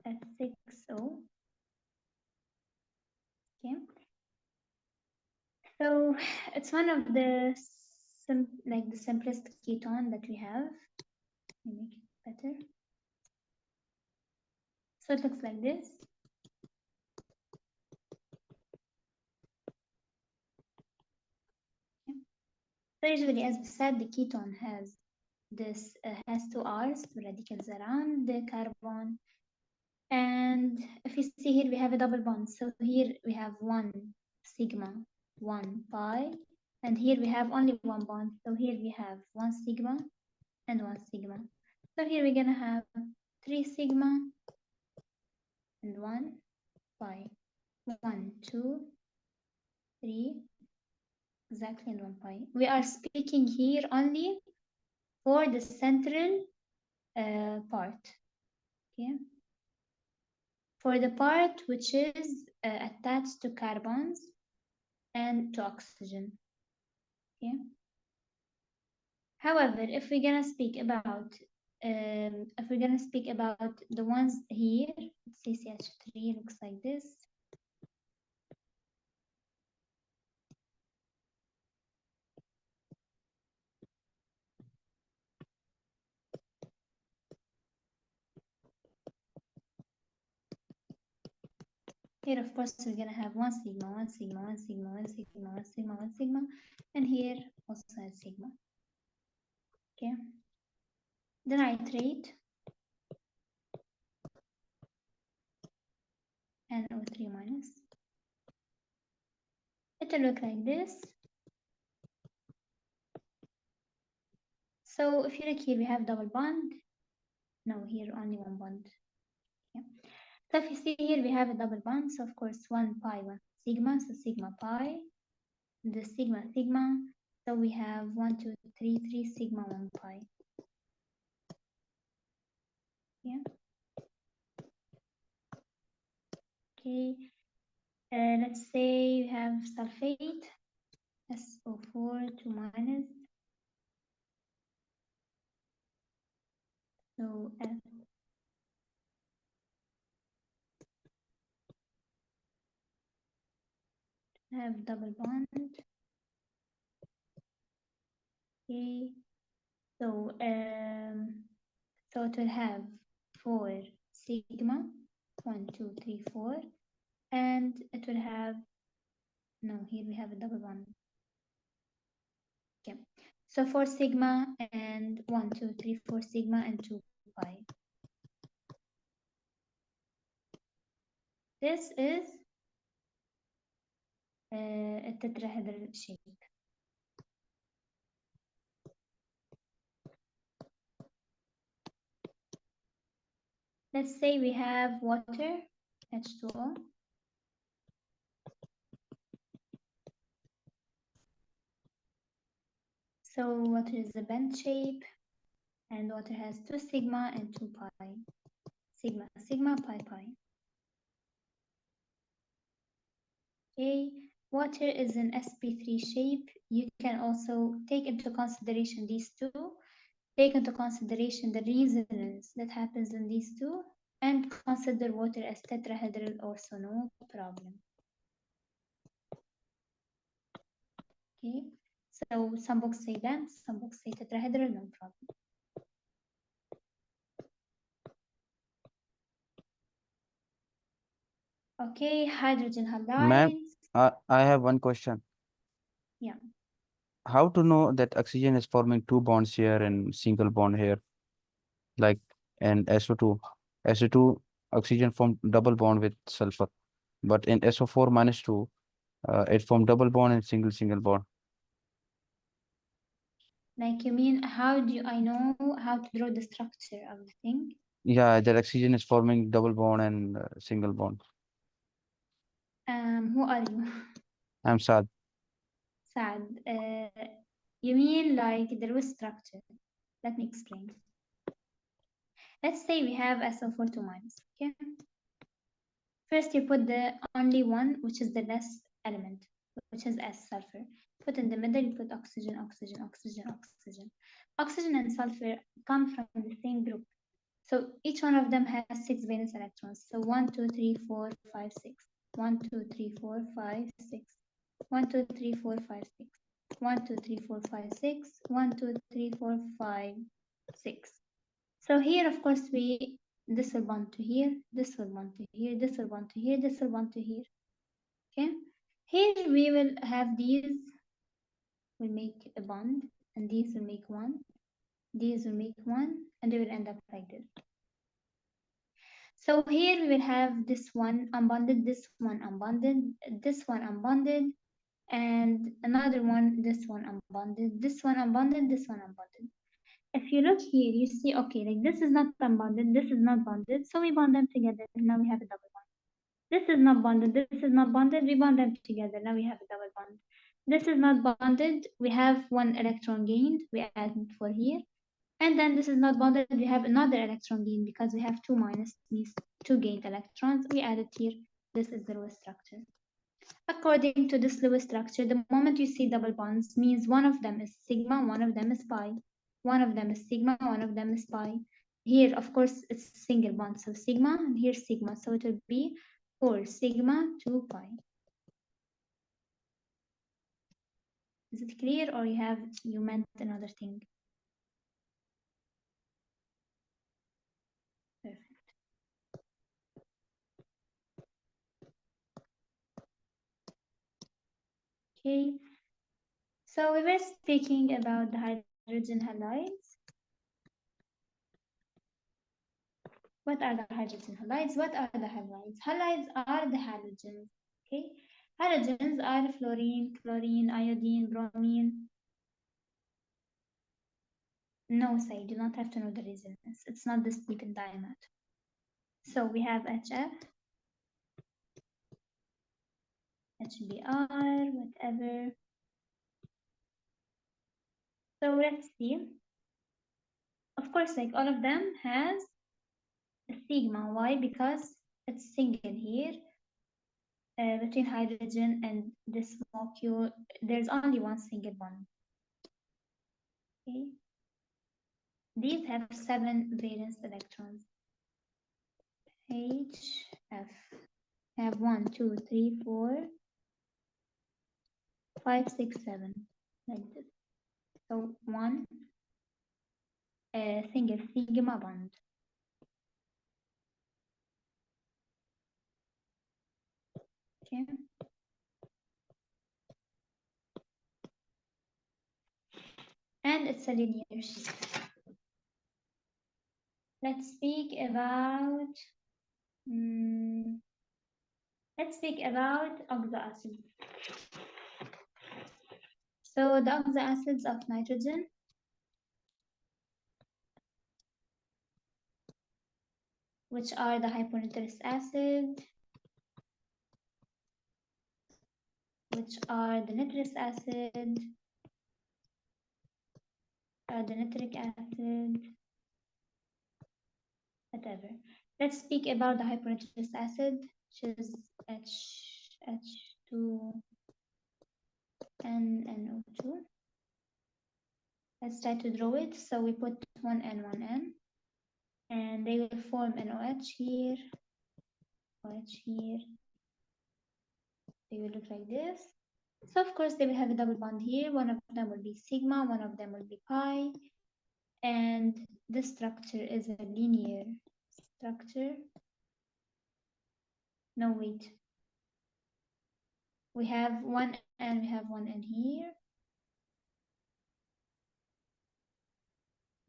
S6O. Okay. So it's one of the like the simplest ketone that we have. Let me make it better. So it looks like this. Okay. So usually, as we said, the ketone has this has two R's, two radicals around the carbon. And if you see here, we have a double bond. So here we have one sigma, one pi, and here we have only one bond. So here we have one sigma and one sigma. So here we're gonna have three sigma and one pi. One, two, three, exactly, and one pi. We are speaking here only for the central part. Okay. For the part which is attached to carbons and to oxygen. Okay. However, if we're gonna speak about the ones here, CCH3 looks like this. Here, of course, we're gonna have one sigma, one sigma, one sigma, one sigma, one sigma, one sigma, and here also a sigma. Okay. The nitrate NO3 minus. It will look like this. So if you look here, we have double bond. No, here only one bond. Yeah. So if you see here, we have a double bond. So of course, one pi, one sigma. So sigma pi, the sigma sigma. So we have 1, 2, 3, 3 sigma 1 pi. Yeah. Okay. Let's say you have sulfate, SO4 2 minus. So F have double bond. Okay. So so it will have 4 sigma, 1, 2, 3, 4, and it will have, no, here we have a double bond. Okay. So 4 sigma and 1, 2, 3, 4 sigma and 2 pi. This is a tetrahedral shape. Let's say we have water, H2O. So water is a bent shape, and water has 2 sigma and 2 pi. Sigma, sigma, pi, pi. Okay, water is an sp3 shape. You can also take into consideration these two. Take into consideration the resonance that happens in these two, and consider water as tetrahedral also, no problem. Okay, so some books say bent, some books say tetrahedral, no problem. Okay, hydrogen Ma'am, halides. I have one question. Yeah. How to know that oxygen is forming two bonds here and single bond here, like and SO2? SO2 oxygen form double bond with sulfur, but in SO4 minus 2, it form double bond and single bond. Like you mean how do I know how to draw the structure of the thing? Yeah, that oxygen is forming double bond and single bond. Who are you? I'm sad. Sad. You mean like there was structure. Let me explain. Let's say we have SO4 2 minus. Okay. First you put the only one, which is the less element, which is S sulfur. Put in the middle, you put oxygen, oxygen, oxygen, oxygen. Oxygen and sulfur come from the same group. So each one of them has 6 valence electrons. So 1, 2, 3, 4, 5, 6. 1, 2, 3, 4, 5, 6. 1, 2, 3, 4, 5, 6. 1, 2, 3, 4, 5, 6. 1, 2, 3, 4, 5, 6. So here, of course, this will bond to here, this will bond to here, this will bond to here, this will bond to here. Okay. Here we will have these will make a bond, and these will make one. These will make one, and they will end up like this. So here we will have this one unbonded, this one unbonded, this one unbonded, and another one, this one unbonded, this one unbonded, this one unbonded. If you look here, you see, okay, like this is not unbonded, this is not bonded, so we bond them together, and now we have a double bond. This is not bonded, this is not bonded, we bond them together, now we have a double bond. This is not bonded, we have one electron gained, we add it for here. And then this is not bonded, we have another electron gain because we have 2 minus, means 2 gained electrons, we add it here. This is the Lewis structure. According to this Lewis structure, the moment you see double bonds means one of them is sigma, one of them is pi. One of them is sigma, one of them is pi. Here, of course, it's a single bond, so sigma, and here sigma, so it will be 4 sigma 2 pi. Is it clear, or you meant another thing? Perfect. Okay, so we were speaking about the hydrogen halides. What are the hydrogen halides? What are the halides? Halides are the halogens. Okay, halogens are fluorine, chlorine, iodine, bromine. No, say, you do not have to know the resonance. It's not this deep in Imat. So we have HF, HBr, whatever. So let's see. Of course, like all of them has a sigma. Why? Because it's single here. Between hydrogen and this molecule, there's only one single bond. Okay. These have 7 valence electrons. HF have 1, 2, 3, 4, 5, 6, 7, like this. So one single sigma bond. Okay. And it's a linear sheet. Let's speak about oxoacids. So the oxoacids of nitrogen, which are the hyponitrous acid, which are the nitrous acid, the nitric acid, whatever. Let's speak about the hyponitrous acid, which is H2NNO2. Let's try to draw it. So we put 1N, 1N, and they will form an OH here, OH here. They will look like this. So of course they will have a double bond here. One of them will be sigma, one of them will be pi, and this structure is a linear structure. No, wait. We have 1N, we have 1N here.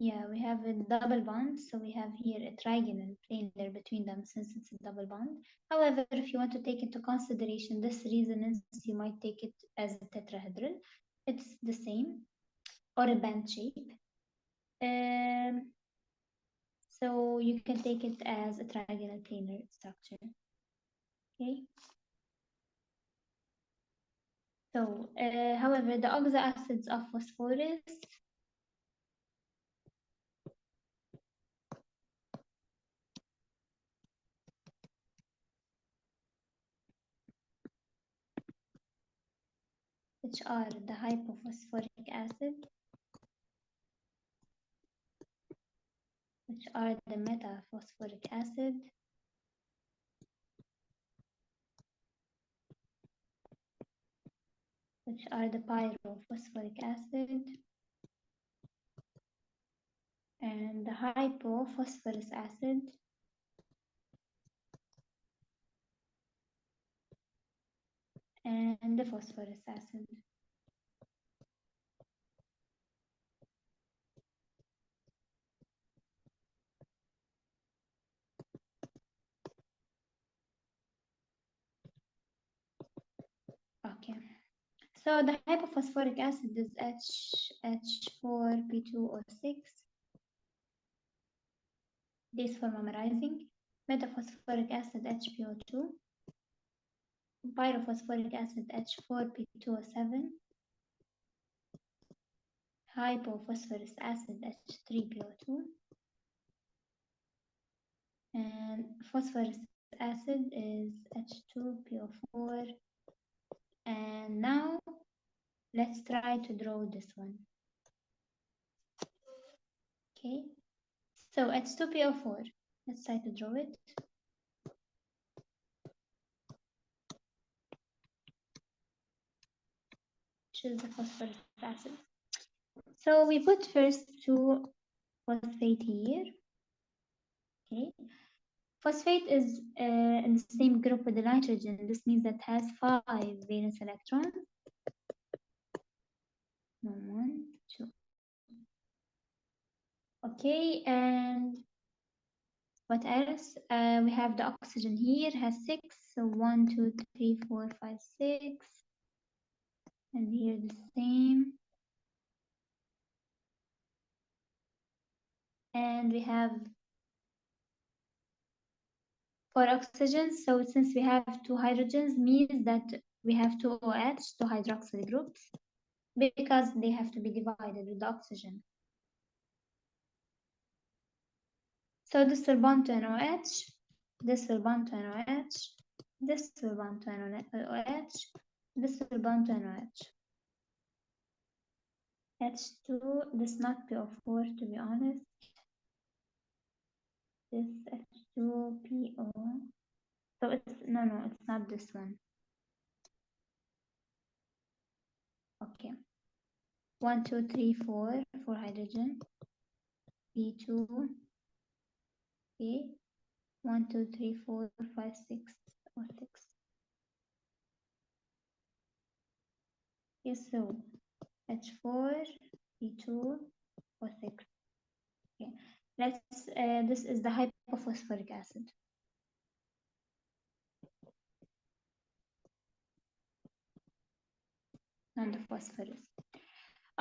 Yeah, we have a double bond, so we have here a trigonal planar between them since it's a double bond. However, if you want to take into consideration this resonance, you might take it as a tetrahedral. It's the same, or a band shape. So you can take it as a trigonal planar structure. Okay. So, however, the oxoacids of phosphorus, which are the hypophosphoric acid, which are the metaphosphoric acid, which are the pyrophosphoric acid and the hypophosphorus acid and the phosphorus acid. Okay, so the hypophosphoric acid is H4P2O6. This for memorizing. Metaphosphoric acid HPO2. Pyrophosphoric acid H4P2O7. Hypophosphorus acid H3PO2. And phosphorus acid is H2PO4. And now let's try to draw this one. Okay, so H2PO4. Let's try to draw it. Choose the phosphorus acid. So we put first two phosphate here. Okay, phosphate is in the same group with the nitrogen. This means that has 5 valence electrons. No, 1, 2. Okay, and what else? We have the oxygen here has 6. So 1, 2, 3, 4, 5, 6. And here the same. And we have 4 oxygens. So since we have 2 hydrogens, means that we have 2 OH, 2 hydroxyl groups, because they have to be divided with the oxygen. So this will bond to an OH, this will bond to an OH, this will bond to an OH, this will bond to an OH. H2, this not PO4 to be honest. This H2PO. So it's, no, it's not this one. Okay. 1, 2, 3, 4 for hydrogen. P2. Okay. 1, 2, 3, 4, 5, 6, or 6. Yes, so H4, P2, or 6. Okay. Let's. This is the hypophosphoric acid. And the phosphorus.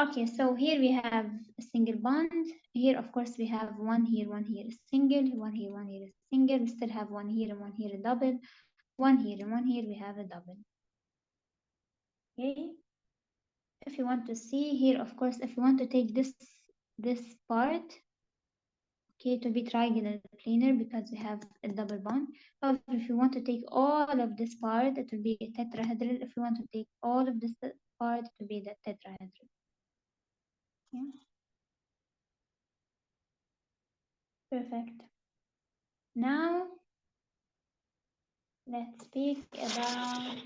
Okay, so here we have a single bond. Here, of course, we have one here is single, one here is single. We still have one here and one here a double. One here and one here, we have a double. Okay. If you want to see here, of course, if you want to take this part, okay, to be trigonal planar because we have a double bond. However, if you want to take all of this part, it will be a tetrahedral. If you want to take all of this part, it will be the tetrahedral. Yeah. Perfect. Now, let's speak about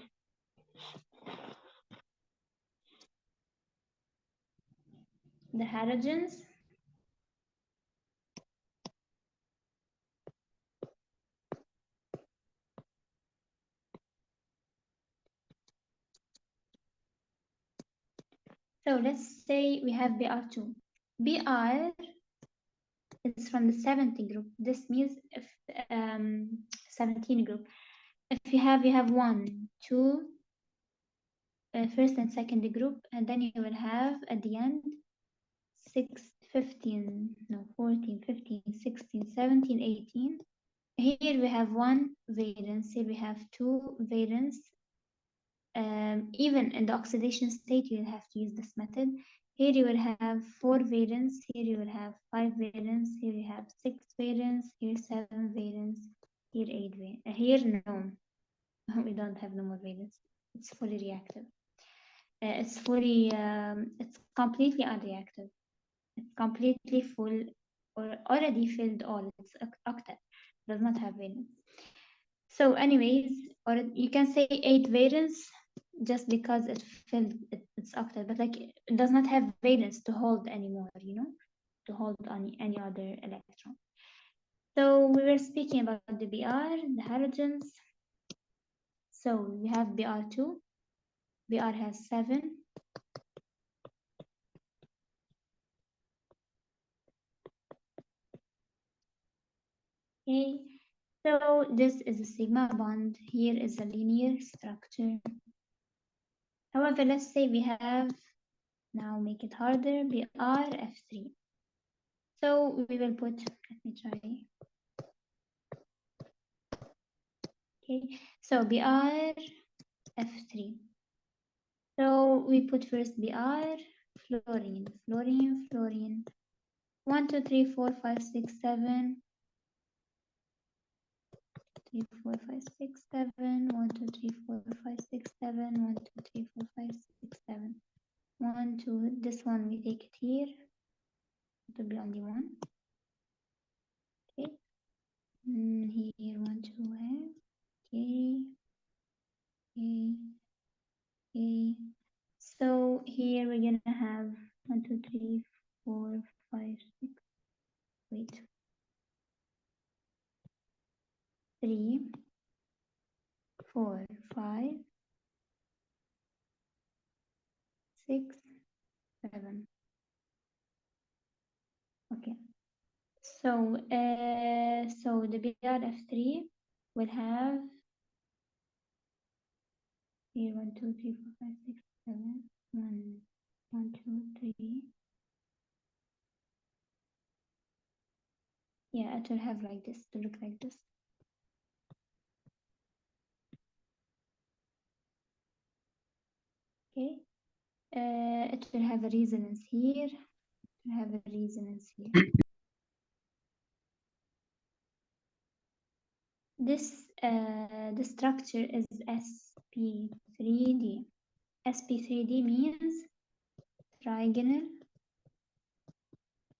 the halogens. So let's say we have Br2. Br is from the 70 group. This means if 17 group. If you have 1, 2, first and second group, and then you will have at the end 6, 15, no, 14, 15, 16, 17, 18. Here we have 1 valence, here we have 2 valence. Even in the oxidation state, you will have to use this method. Here you will have 4 valence, here you will have 5 valence, here you have 6 valence, here 7 valence, here 8 valence. Here no, we don't have no more valence. It's fully reactive. It's completely unreactive. It's completely full or already filled all. It's octet. Does not have valence. So anyways, or you can say 8 valence just because it filled its octet, but like it does not have valence to hold anymore, to hold any other electron. So we were speaking about the Br, the halogens. So we have Br2. Br has 7. Okay, so this is a sigma bond. Here is a linear structure. However, let's say we have, now make it harder, BrF3. So we will put, let me try. Okay, so BrF3. So we put first Br, fluorine, fluorine, fluorine. 1, 2, 3, 4, 5, 6, 7. 3, 4, 5, 6, 7. 1, 2, 3, 4, 5, 6, 7. 1, 2, 3, 4, 5, 6, 7. 1, 2. This one we take it here. It will be only 1. Okay. Here 1, 2. Okay. Okay. Okay. So here we're gonna have 1, 2, 3, 4, 5, 6. Wait. 3, 4, 5, 6, 7. Okay. So the BRF3 will have here 1, 2, 3, 4, 5, 6, 7. 1, 1, 2, 3. Yeah, it will have like this, to look like this. Okay. It will have a resonance here. It will have a resonance here. This structure is sp3d. sp3d means trigonal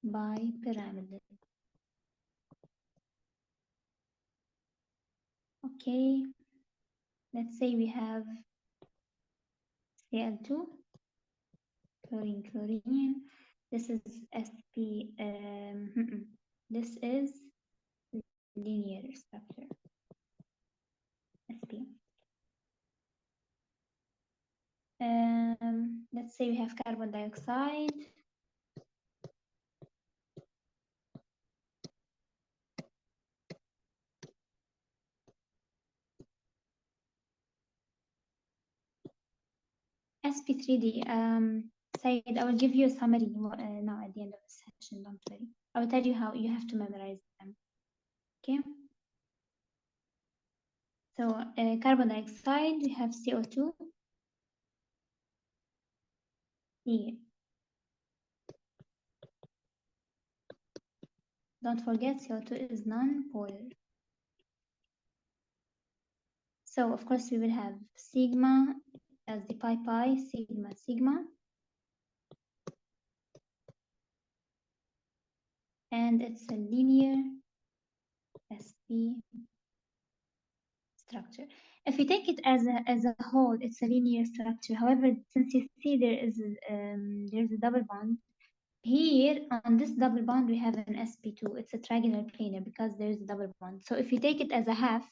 bipyramidal. Okay, let's say we have Cl2, chlorine, chlorine. This is sp. This is linear structure. sp. Let's say we have carbon dioxide. sp3d. Said, I will give you a summary now at the end of the session. Don't worry. I will tell you how you have to memorize them. Okay. So carbon dioxide, we have CO2 here. Don't forget CO2 is non-polar. So of course we will have sigma as the pi pi, sigma sigma. And it's a linear sp structure. If you take it as a whole, it's a linear structure. However, since you see there's a double bond, here on this double bond we have an sp2. It's a trigonal planar because there's a double bond. So if you take it as a half,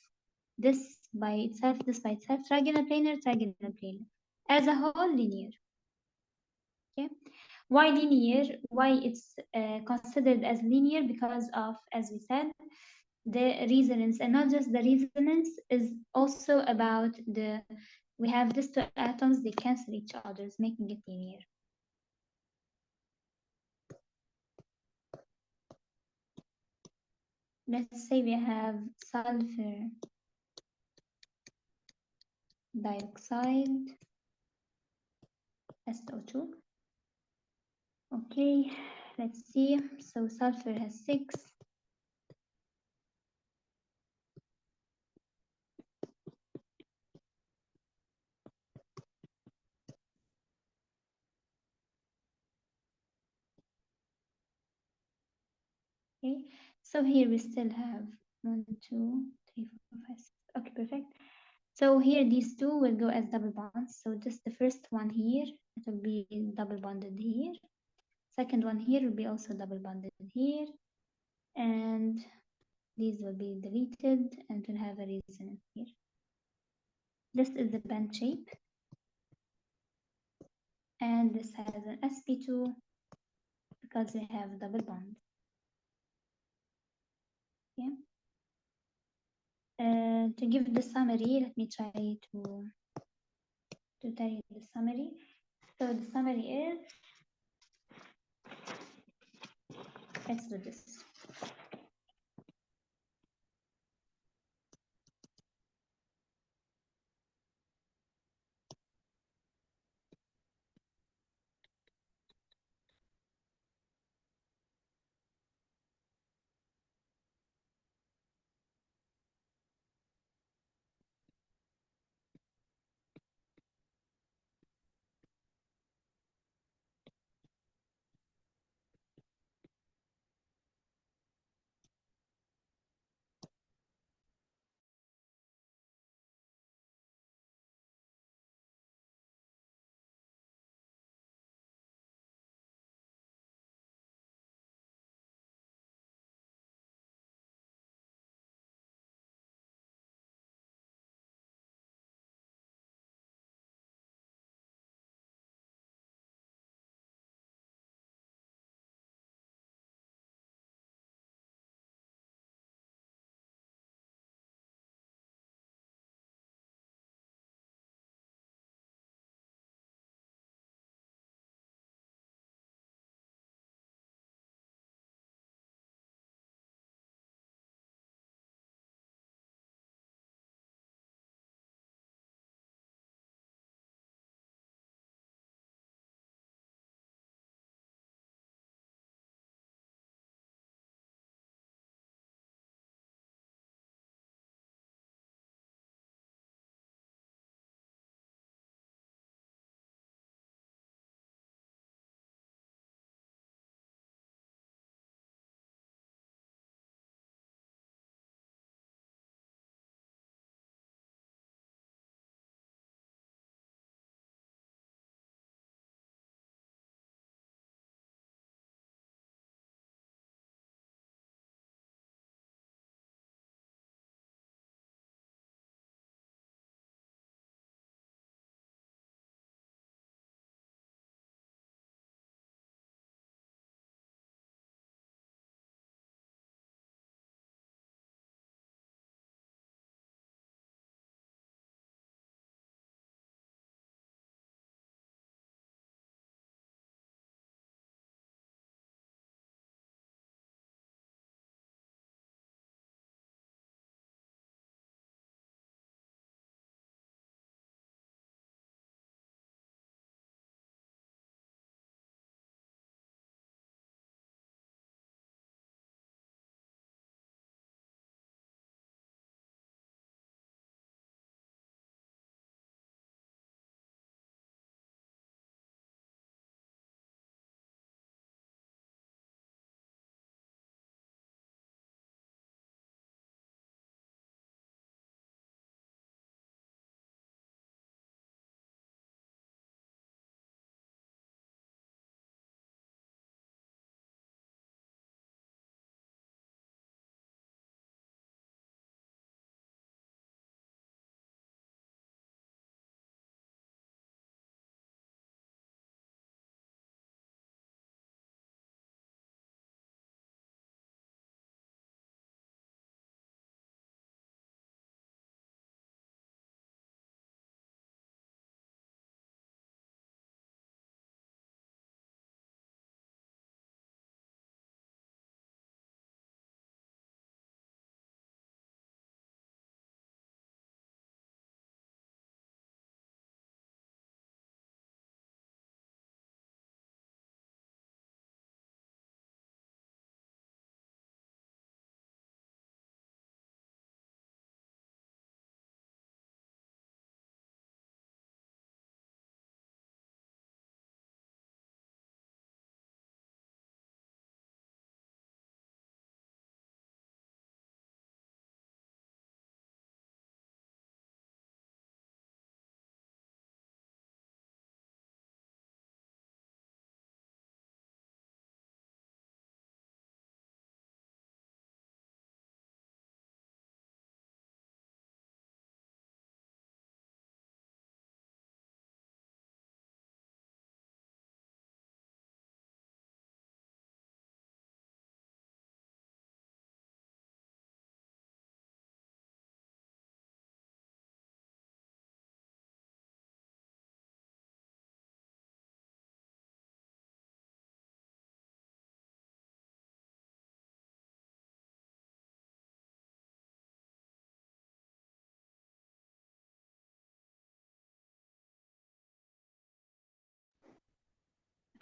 this by itself, trigonal planar, trigonal planar. As a whole, linear. Okay. Why linear? Why it's considered as linear? Because of, as we said, the resonance, and not just the resonance, is also about we have these two atoms, they cancel each other, making it linear. Let's say we have sulfur dioxide, SO2. Okay, let's see. So sulfur has 6. Okay, so here we still have 1, 2, 3, 4, 5, 6. Okay, perfect. So here these two will go as double bonds. So just the first one here, it will be double bonded here. Second one here will be also double bonded here. And these will be deleted and will have a resonance here. This is the band shape. And this has an sp2 because we have double bond. Okay. To give the summary, let me try to tell you the summary. So the summary is, let's do this.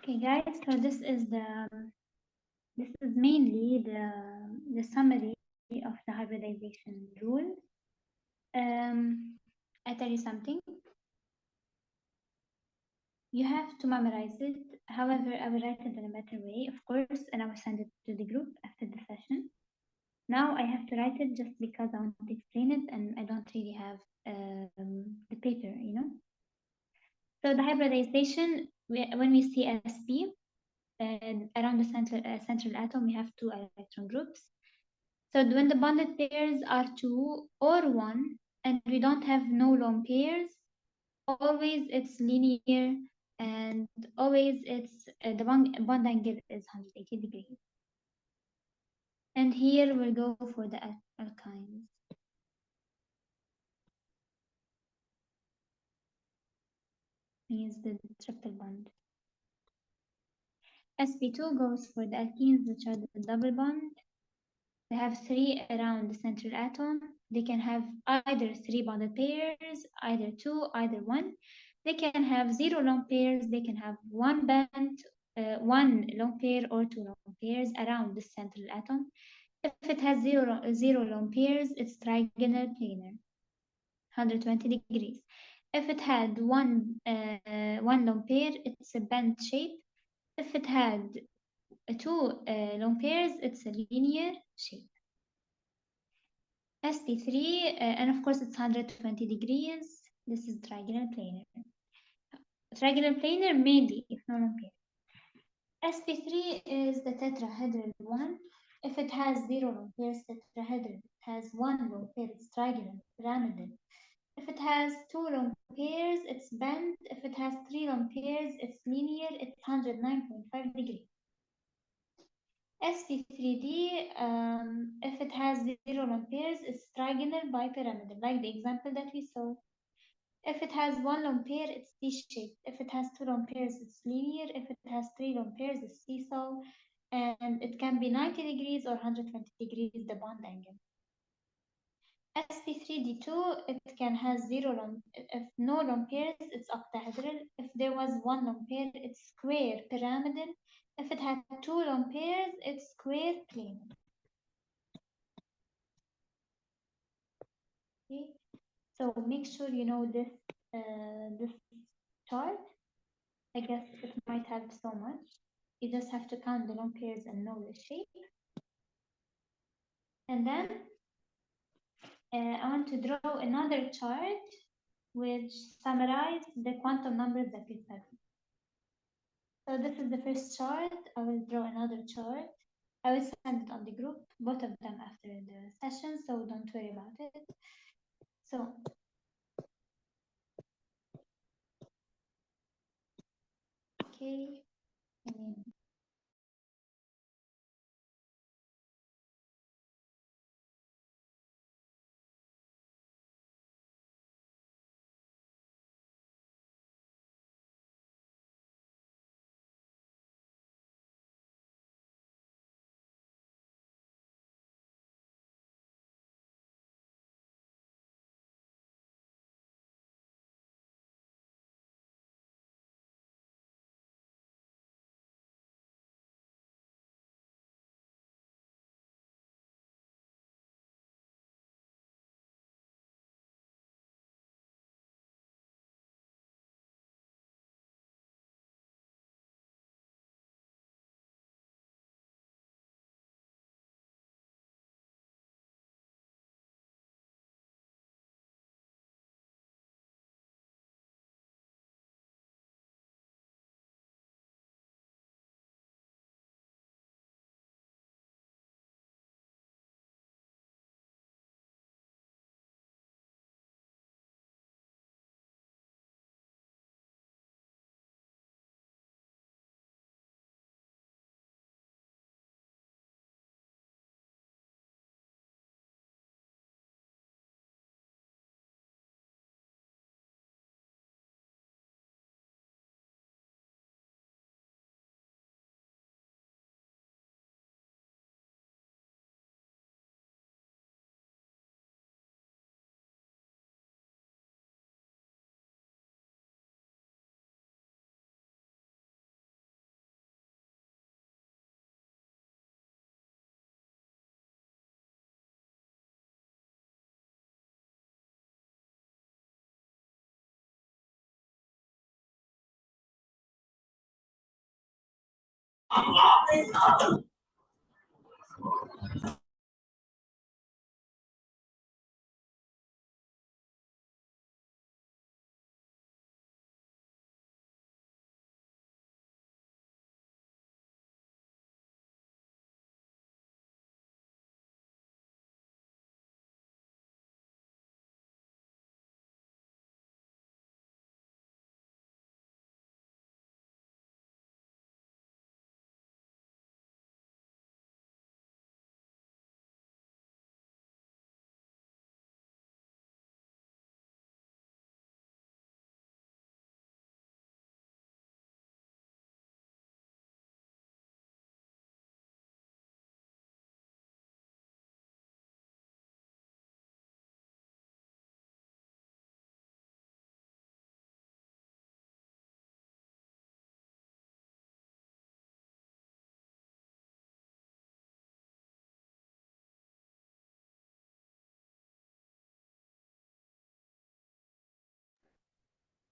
Okay, guys, so this is mainly the summary of the hybridization rule. I tell you something. You have to memorize it. However, I will write it in a better way, of course, and I will send it to the group after the session. Now I have to write it just because I want to explain it, and I don't really have the paper, you know. So the hybridization, when we see sp around the central atom, we have two electron groups. So when the bonded pairs are 2 or 1, and we don't have no lone pairs, always it's linear, and always it's the bond angle is 180 degrees. And here we'll go for the alkynes. Means the triple bond. sp2 goes for the alkenes, which are the double bond. They have 3 around the central atom. They can have either 3 bonded pairs, either 2, either 1. They can have 0 lone pairs. They can have 1 band, 1 lone pair or 2 lone pairs around the central atom. If it has zero lone pairs, it's trigonal planar, 120 degrees. If it had one lone pair, it's a bent shape. If it had 2 lone pairs, it's a linear shape. sp3, and of course it's 120 degrees. This is trigonal planar. Trigonal planar mainly if no lone pair. sp3 is the tetrahedral one. If it has 0 lone pairs, tetrahedral. It has 1 lone pair, it's trigonal, pyramidal. If it has 2 lone pairs, it's bent. If it has 3 lone pairs, it's linear. It's 109.5 degrees. sp3d, if it has 0 lone pairs, it's trigonal bipyramidal, like the example that we saw. If it has 1 lone pair, it's C-shaped. If it has 2 lone pairs, it's linear. If it has 3 lone pairs, it's seesaw. And it can be 90 degrees or 120 degrees, the bond angle. sp3d2, it can have 0 lone, if no lone pairs, it's octahedral. If there was 1 lone pair, it's square pyramidal. If it had 2 lone pairs, it's square planar. Okay, so make sure you know this chart. I guess it might help so much. You just have to count the lone pairs and know the shape. And then I want to draw another chart which summarizes the quantum numbers that we studied. So this is the first chart. I will draw another chart. I will send it on the group, both of them after the session, so don't worry about it. So okay, I mean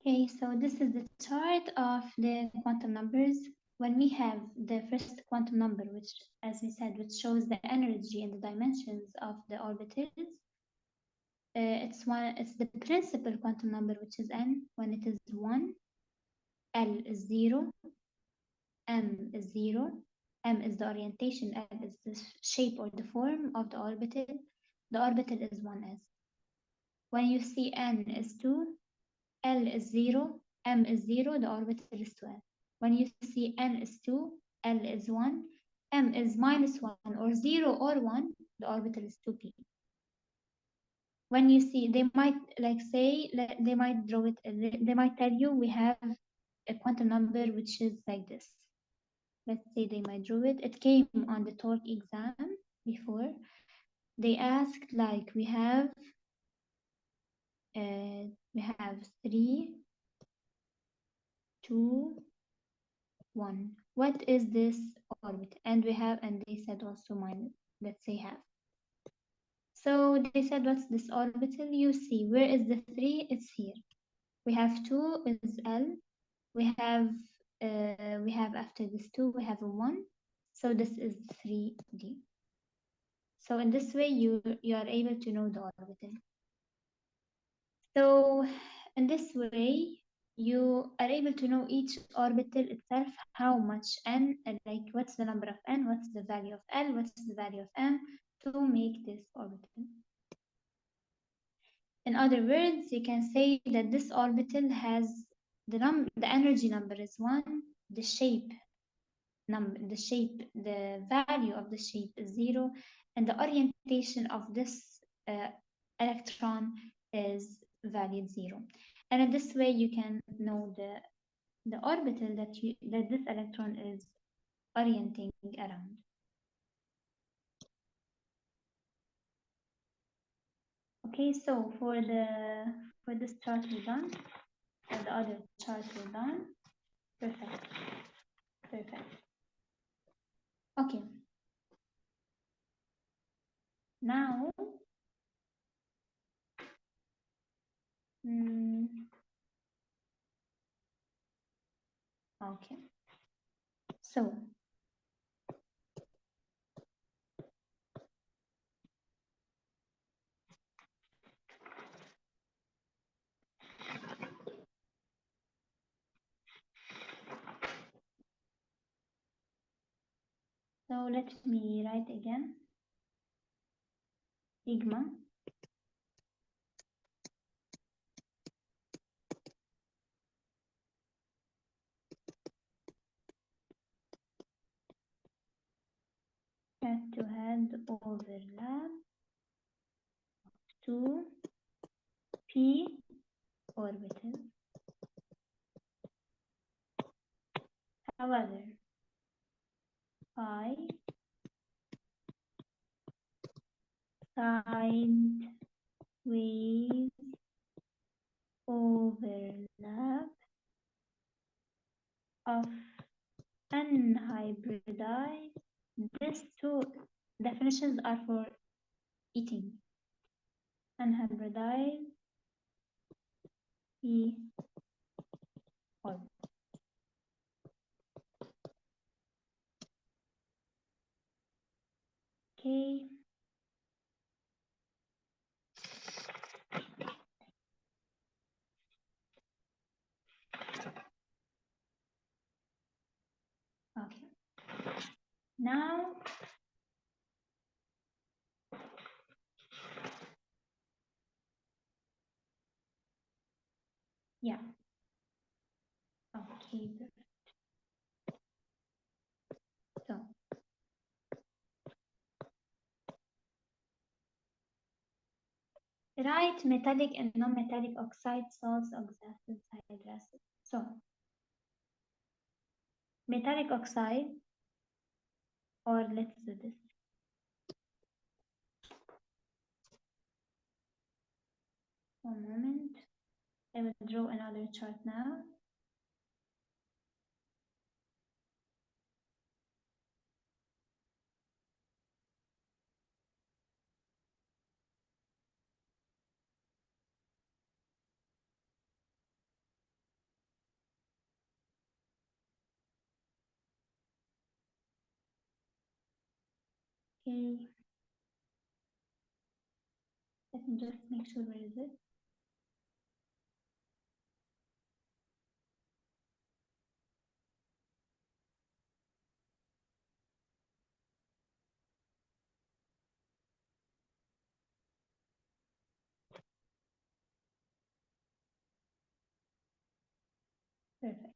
Okay, so this is the chart of the quantum numbers. When we have the first quantum number, which, as we said, which shows the energy and the dimensions of the orbitals, it's the principal quantum number, which is n. When it is 1, L is 0, M is 0, M is the orientation, L is the shape or the form of the orbital is 1s. When you see n is 2, L is 0, M is 0, the orbital is 2n. When you see n is 2, L is 1, M is minus 1 or 0 or 1, the orbital is 2p. When you see, they might they might draw it, they might tell you we have a quantum number which is like this. Let's say they might draw it. It came on the TORC exam before. They asked like we have 3, 2, 1. What is this orbit? And they said also minus, let's say half. So they said, what's this orbital? You see, where is the 3? It's here. We have 2 is L. We have after this 2, we have a 1. So this is 3D. So in this way, you are able to know the orbital. So in this way, you are able to know each orbital itself, how much n, and like what's the number of n, what's the value of L, what's the value of m, to make this orbital. In other words, you can say that this orbital has the energy number is 1, the shape number, the value of the shape is 0, and the orientation of this electron is valued 0. And in this way, you can know the orbital that this electron is orienting around. Okay, so for this chart we're done, and the other chart we're done. Perfect. Okay. Now, okay. So let me write again. Sigma head-to-head overlap to p orbital. However, pi sideways overlap of unhybridized. These two definitions are for eating. Unhybridized p orbital. Okay. Okay. Now, yeah. Okay. So, write metallic and non-metallic oxide salts, oxacids, hydracids. So, metallic oxide, or let's do this. One moment. I will draw another chart now. Okay. Let me just make sure where is it. Perfect.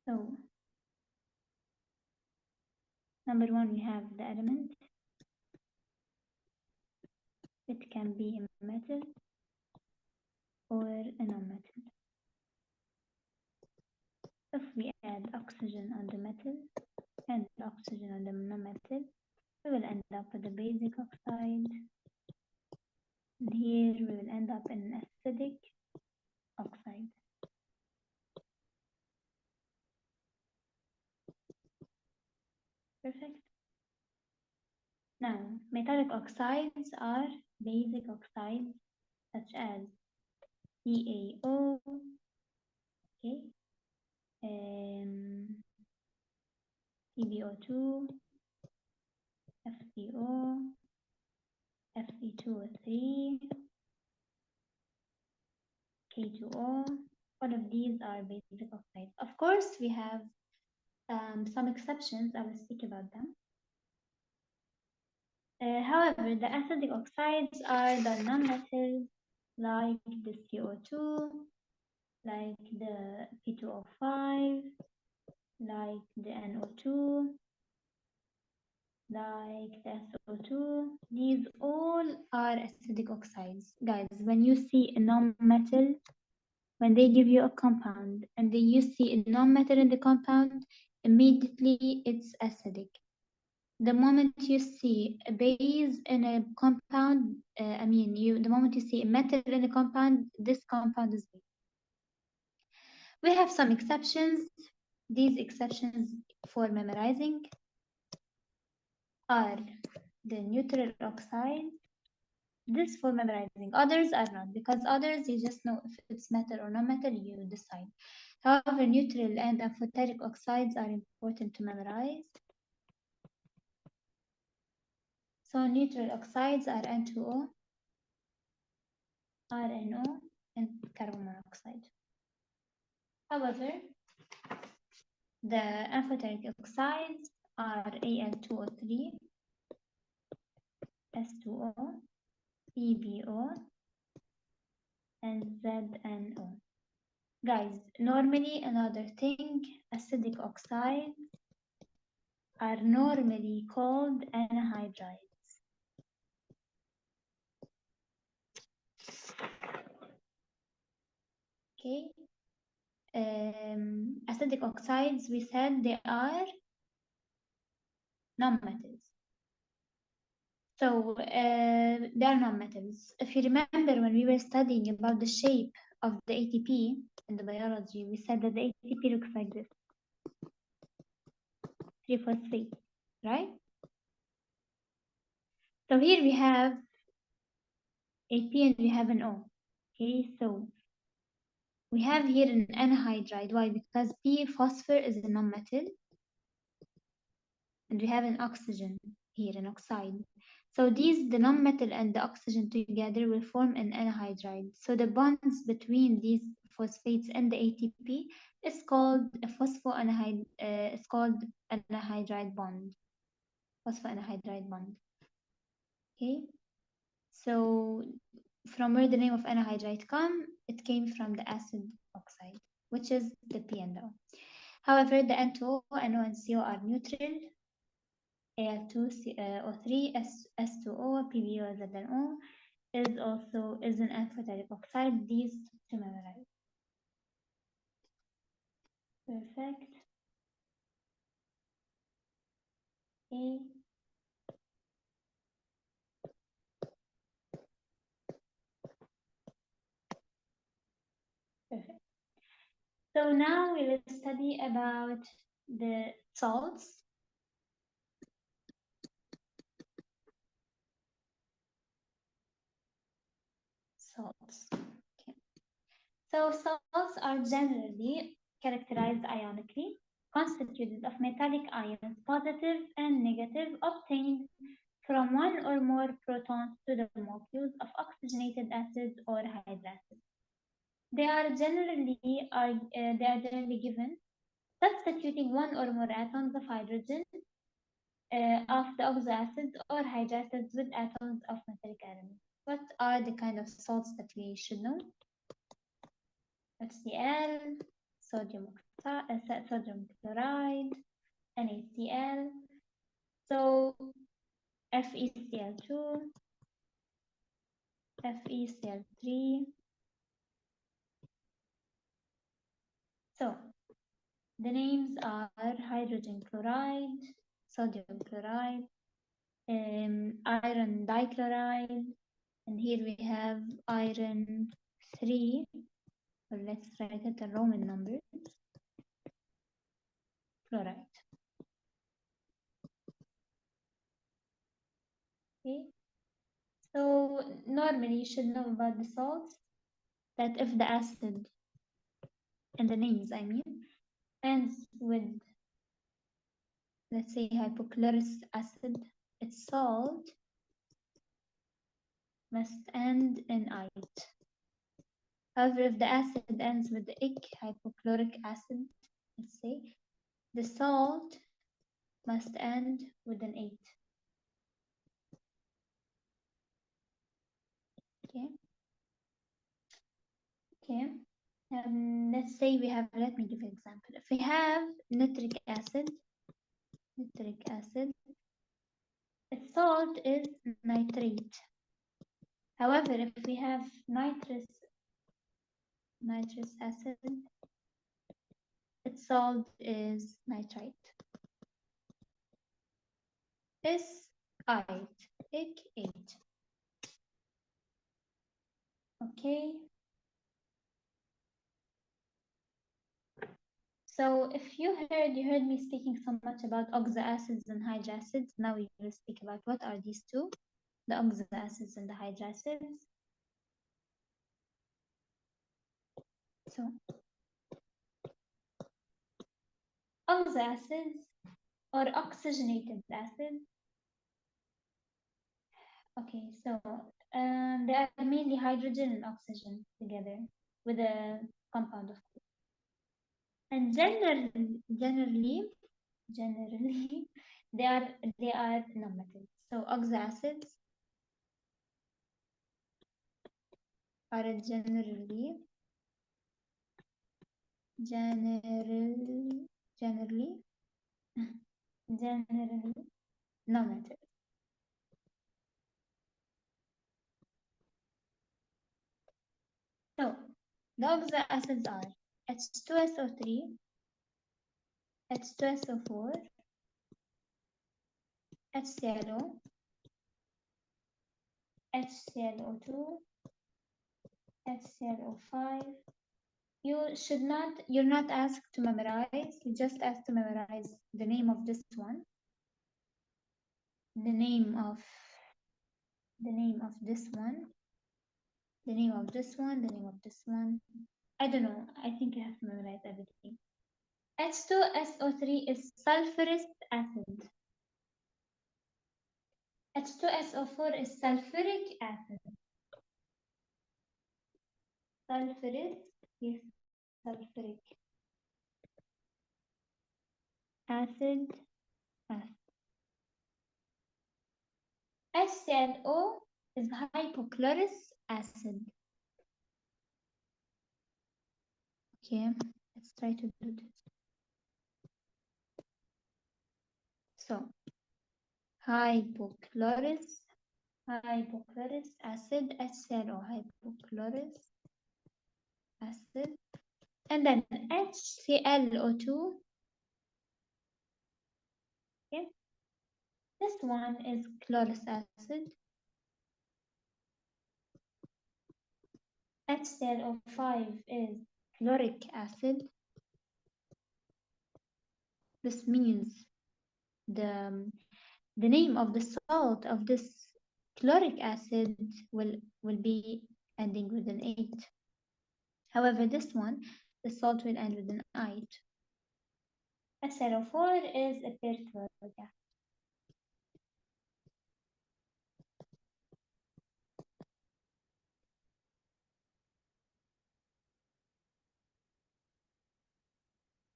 So, number one, we have the element. It can be a metal or a non-metal. If we add oxygen on the metal and oxygen on the non-metal, we will end up with a basic oxide. And here we will end up in an acidic oxide. Perfect. Now, metallic oxides are basic oxides such as CaO, okay, CbO2, FeO, Fe2O3, K2O. All of these are basic oxides. Of course, we have some exceptions. I will speak about them. However, the acidic oxides are the non-metals like the CO2, like the P2O5, like the NO2, like the SO2. These all are acidic oxides. Guys, when you see a non-metal, when they give you a compound and then you see a non-metal in the compound, immediately it's acidic. The moment you see a base in a compound, the moment you see a metal in a compound, this compound is base. We have some exceptions. These exceptions for memorizing are the neutral oxides. This for memorizing. Others are not, because others you just know if it's metal or non-metal, you decide. However, neutral and amphoteric oxides are important to memorize. So neutral oxides are N2O, RNO, and carbon monoxide. However, the amphoteric oxides are Al2O3, S2O, CbO, and ZNO. Guys, normally another thing, acidic oxides are normally called anhydrides. Okay. Acidic oxides, we said they are nonmetals. So they are nonmetals. If you remember when we were studying about the shape of the ATP in the biology, we said that the ATP looks like this, 3-phosphate, right? So here we have a P and we have an O. Okay, so we have here an anhydride. Why? Because P phosphor is a nonmetal, and we have an oxygen here, an oxide. So these, the nonmetal and the oxygen together will form an anhydride. So the bonds between these phosphates and the ATP is called a phosphoanhydride. It's called anhydride bond. Phosphoanhydride bond. Okay. So from where the name of anhydride come, it came from the acid oxide, which is the P and O. However, the N2O, NO, and CO are neutral. Al2O3, S2O, PbO other than O is an amphoteric oxide. These to memorize. Perfect. Okay. Perfect. So now we will study about the salts. Salts. Okay. So salts are generally characterized ionically, constituted of metallic ions, positive and negative, obtained from one or more protons to the molecules of oxygenated acids or hydracids. They are generally given substituting one or more atoms of hydrogen of the oxo acids or hydracids with atoms of metallic elements. What are the kind of salts that we should know? HCl, sodium chloride, NaCl. So FeCl2, FeCl3. So the names are hydrogen chloride, sodium chloride, iron dichloride, and here we have iron 3, or let's write it a Roman number, chloride. Okay, so normally you should know about the salts that if the acid, and the names I mean, ends with, let's say, hypochlorous acid, its salt must end in ite. However, if the acid ends with the ic, hypochloric acid, let's say, the salt must end with an 8. Okay. Okay. Let's say we have, let me give an example. If we have nitric acid, its salt is nitrate. However, if we have nitrous acid, its salt is nitrite. Is 8. Okay. So if you heard me speaking so much about oxo acids and hydracids, now we will speak about what are these two, the oxo acids and the hydracids. So oxo acids or oxygenated acids. Okay, so they are mainly hydrogen and oxygen together with a compound of. And generally, they are nonmetals. So oxo acids are generally nonmetals. So the oxo acids are H2SO3, H2SO4, HClO, HClO2, HClO5. You're not asked to memorize, you just asked to memorize the name of this one, the name of this one, the name of this one, the name of this one. I don't know, I think you have to memorize everything. H2SO3 is sulfurous acid. H2SO4 is sulfuric acid. Sulfurous is sulfuric acid. HClO is hypochlorous acid. Okay, let's try to do this. So, hypochlorous acid, HClO, hypochlorous acid, and then HClO2. Okay, this one is chlorous acid. HClO5 is chloric acid. This means the name of the salt of this chloric acid will be ending with an 8. However, this one, the salt will end with an 8. HClO4 is a perfluoric acid.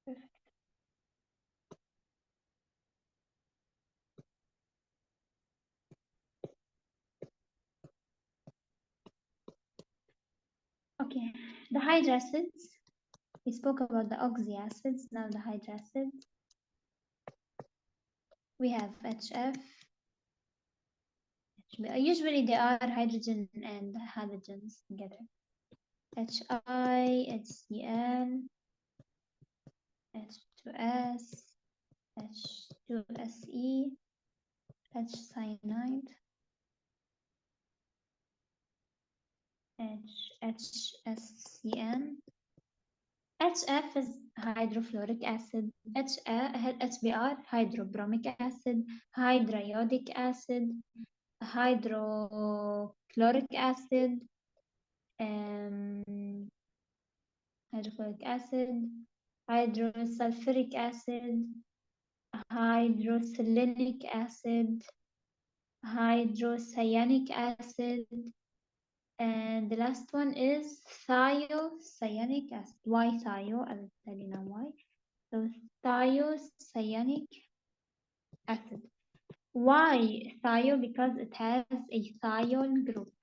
Perfect. Okay, the hydracids. We spoke about the oxyacids, now the hydracids. We have HF. Usually they are hydrogen and halogens together. HI, HCl, H2S, H2SE, H cyanide, HSCN. HF is hydrofluoric acid, HBr, hydrobromic acid, hydriodic acid, hydrochloric acid, hydrochloric acid, hydrosulfuric acid, hydroselenic acid, hydrocyanic acid, and the last one is thiocyanic acid. Why thio? I will tell you now why. So thiocyanic acid. Why thio? Because it has a thiol group.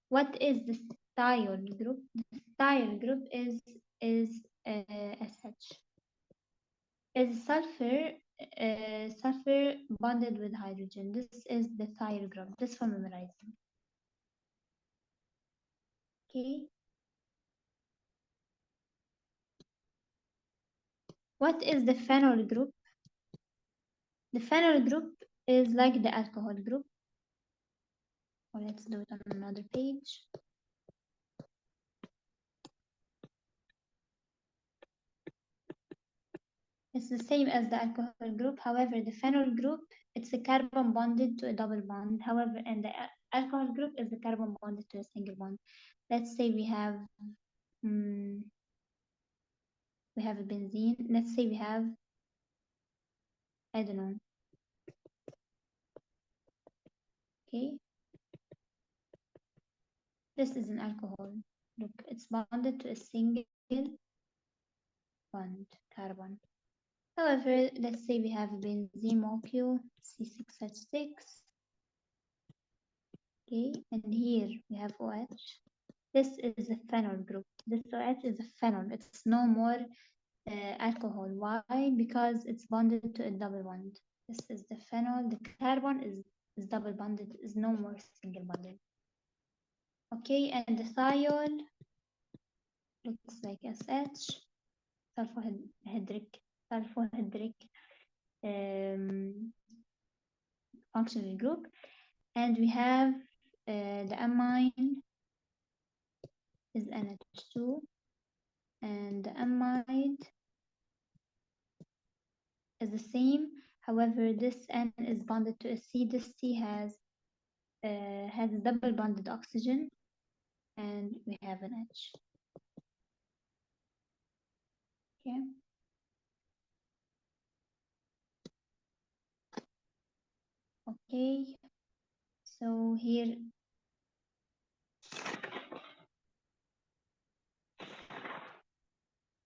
What is the thiol group? The thiol group is SH. Is sulfur bonded with hydrogen. This is the thiol group. This for memorizing. Okay. What is the phenol group? The phenol group is like the alcohol group. Or let's do it on another page. It's the same as the alcohol group. However, the phenol group, it's a carbon bonded to a double bond. However, and the alcohol group is the carbon bonded to a single bond. Let's say we have a benzene. Let's say we have, I don't know. Okay. This is an alcohol. Look, it's bonded to a single bond, carbon. However, let's say we have a benzene molecule, C6H6. Okay, and here we have OH. This is a phenol group. This OH is a phenol. It's no more alcohol. Why? Because it's bonded to a double bond. This is the phenol. The carbon is double bonded. Is no more single bonded. Okay, and the thiol looks like SH, sulfohydric functional group. And we have the amine is NH2, and the amide is the same. However, this N is bonded to a C. This C has a double bonded oxygen, and we have an H. Okay. Okay. So here.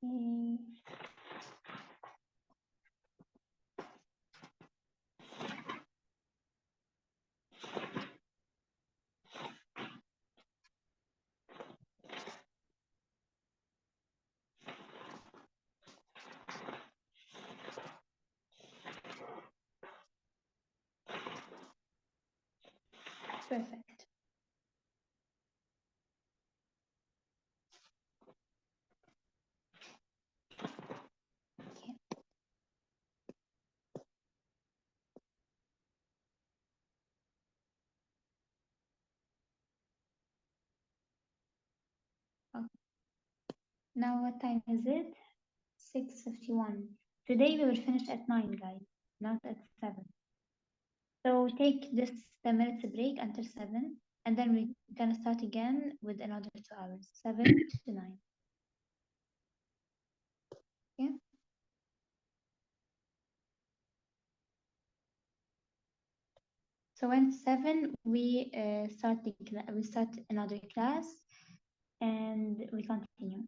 Okay. Perfect. Okay. Okay. Now what time is it? 6:51. Today we will finish at 9, guys, not at 7. So take this 10 minutes break until 7, and then we're gonna start again with another 2 hours, 7 to 9. Okay? So when it's 7, we start another class, and we continue.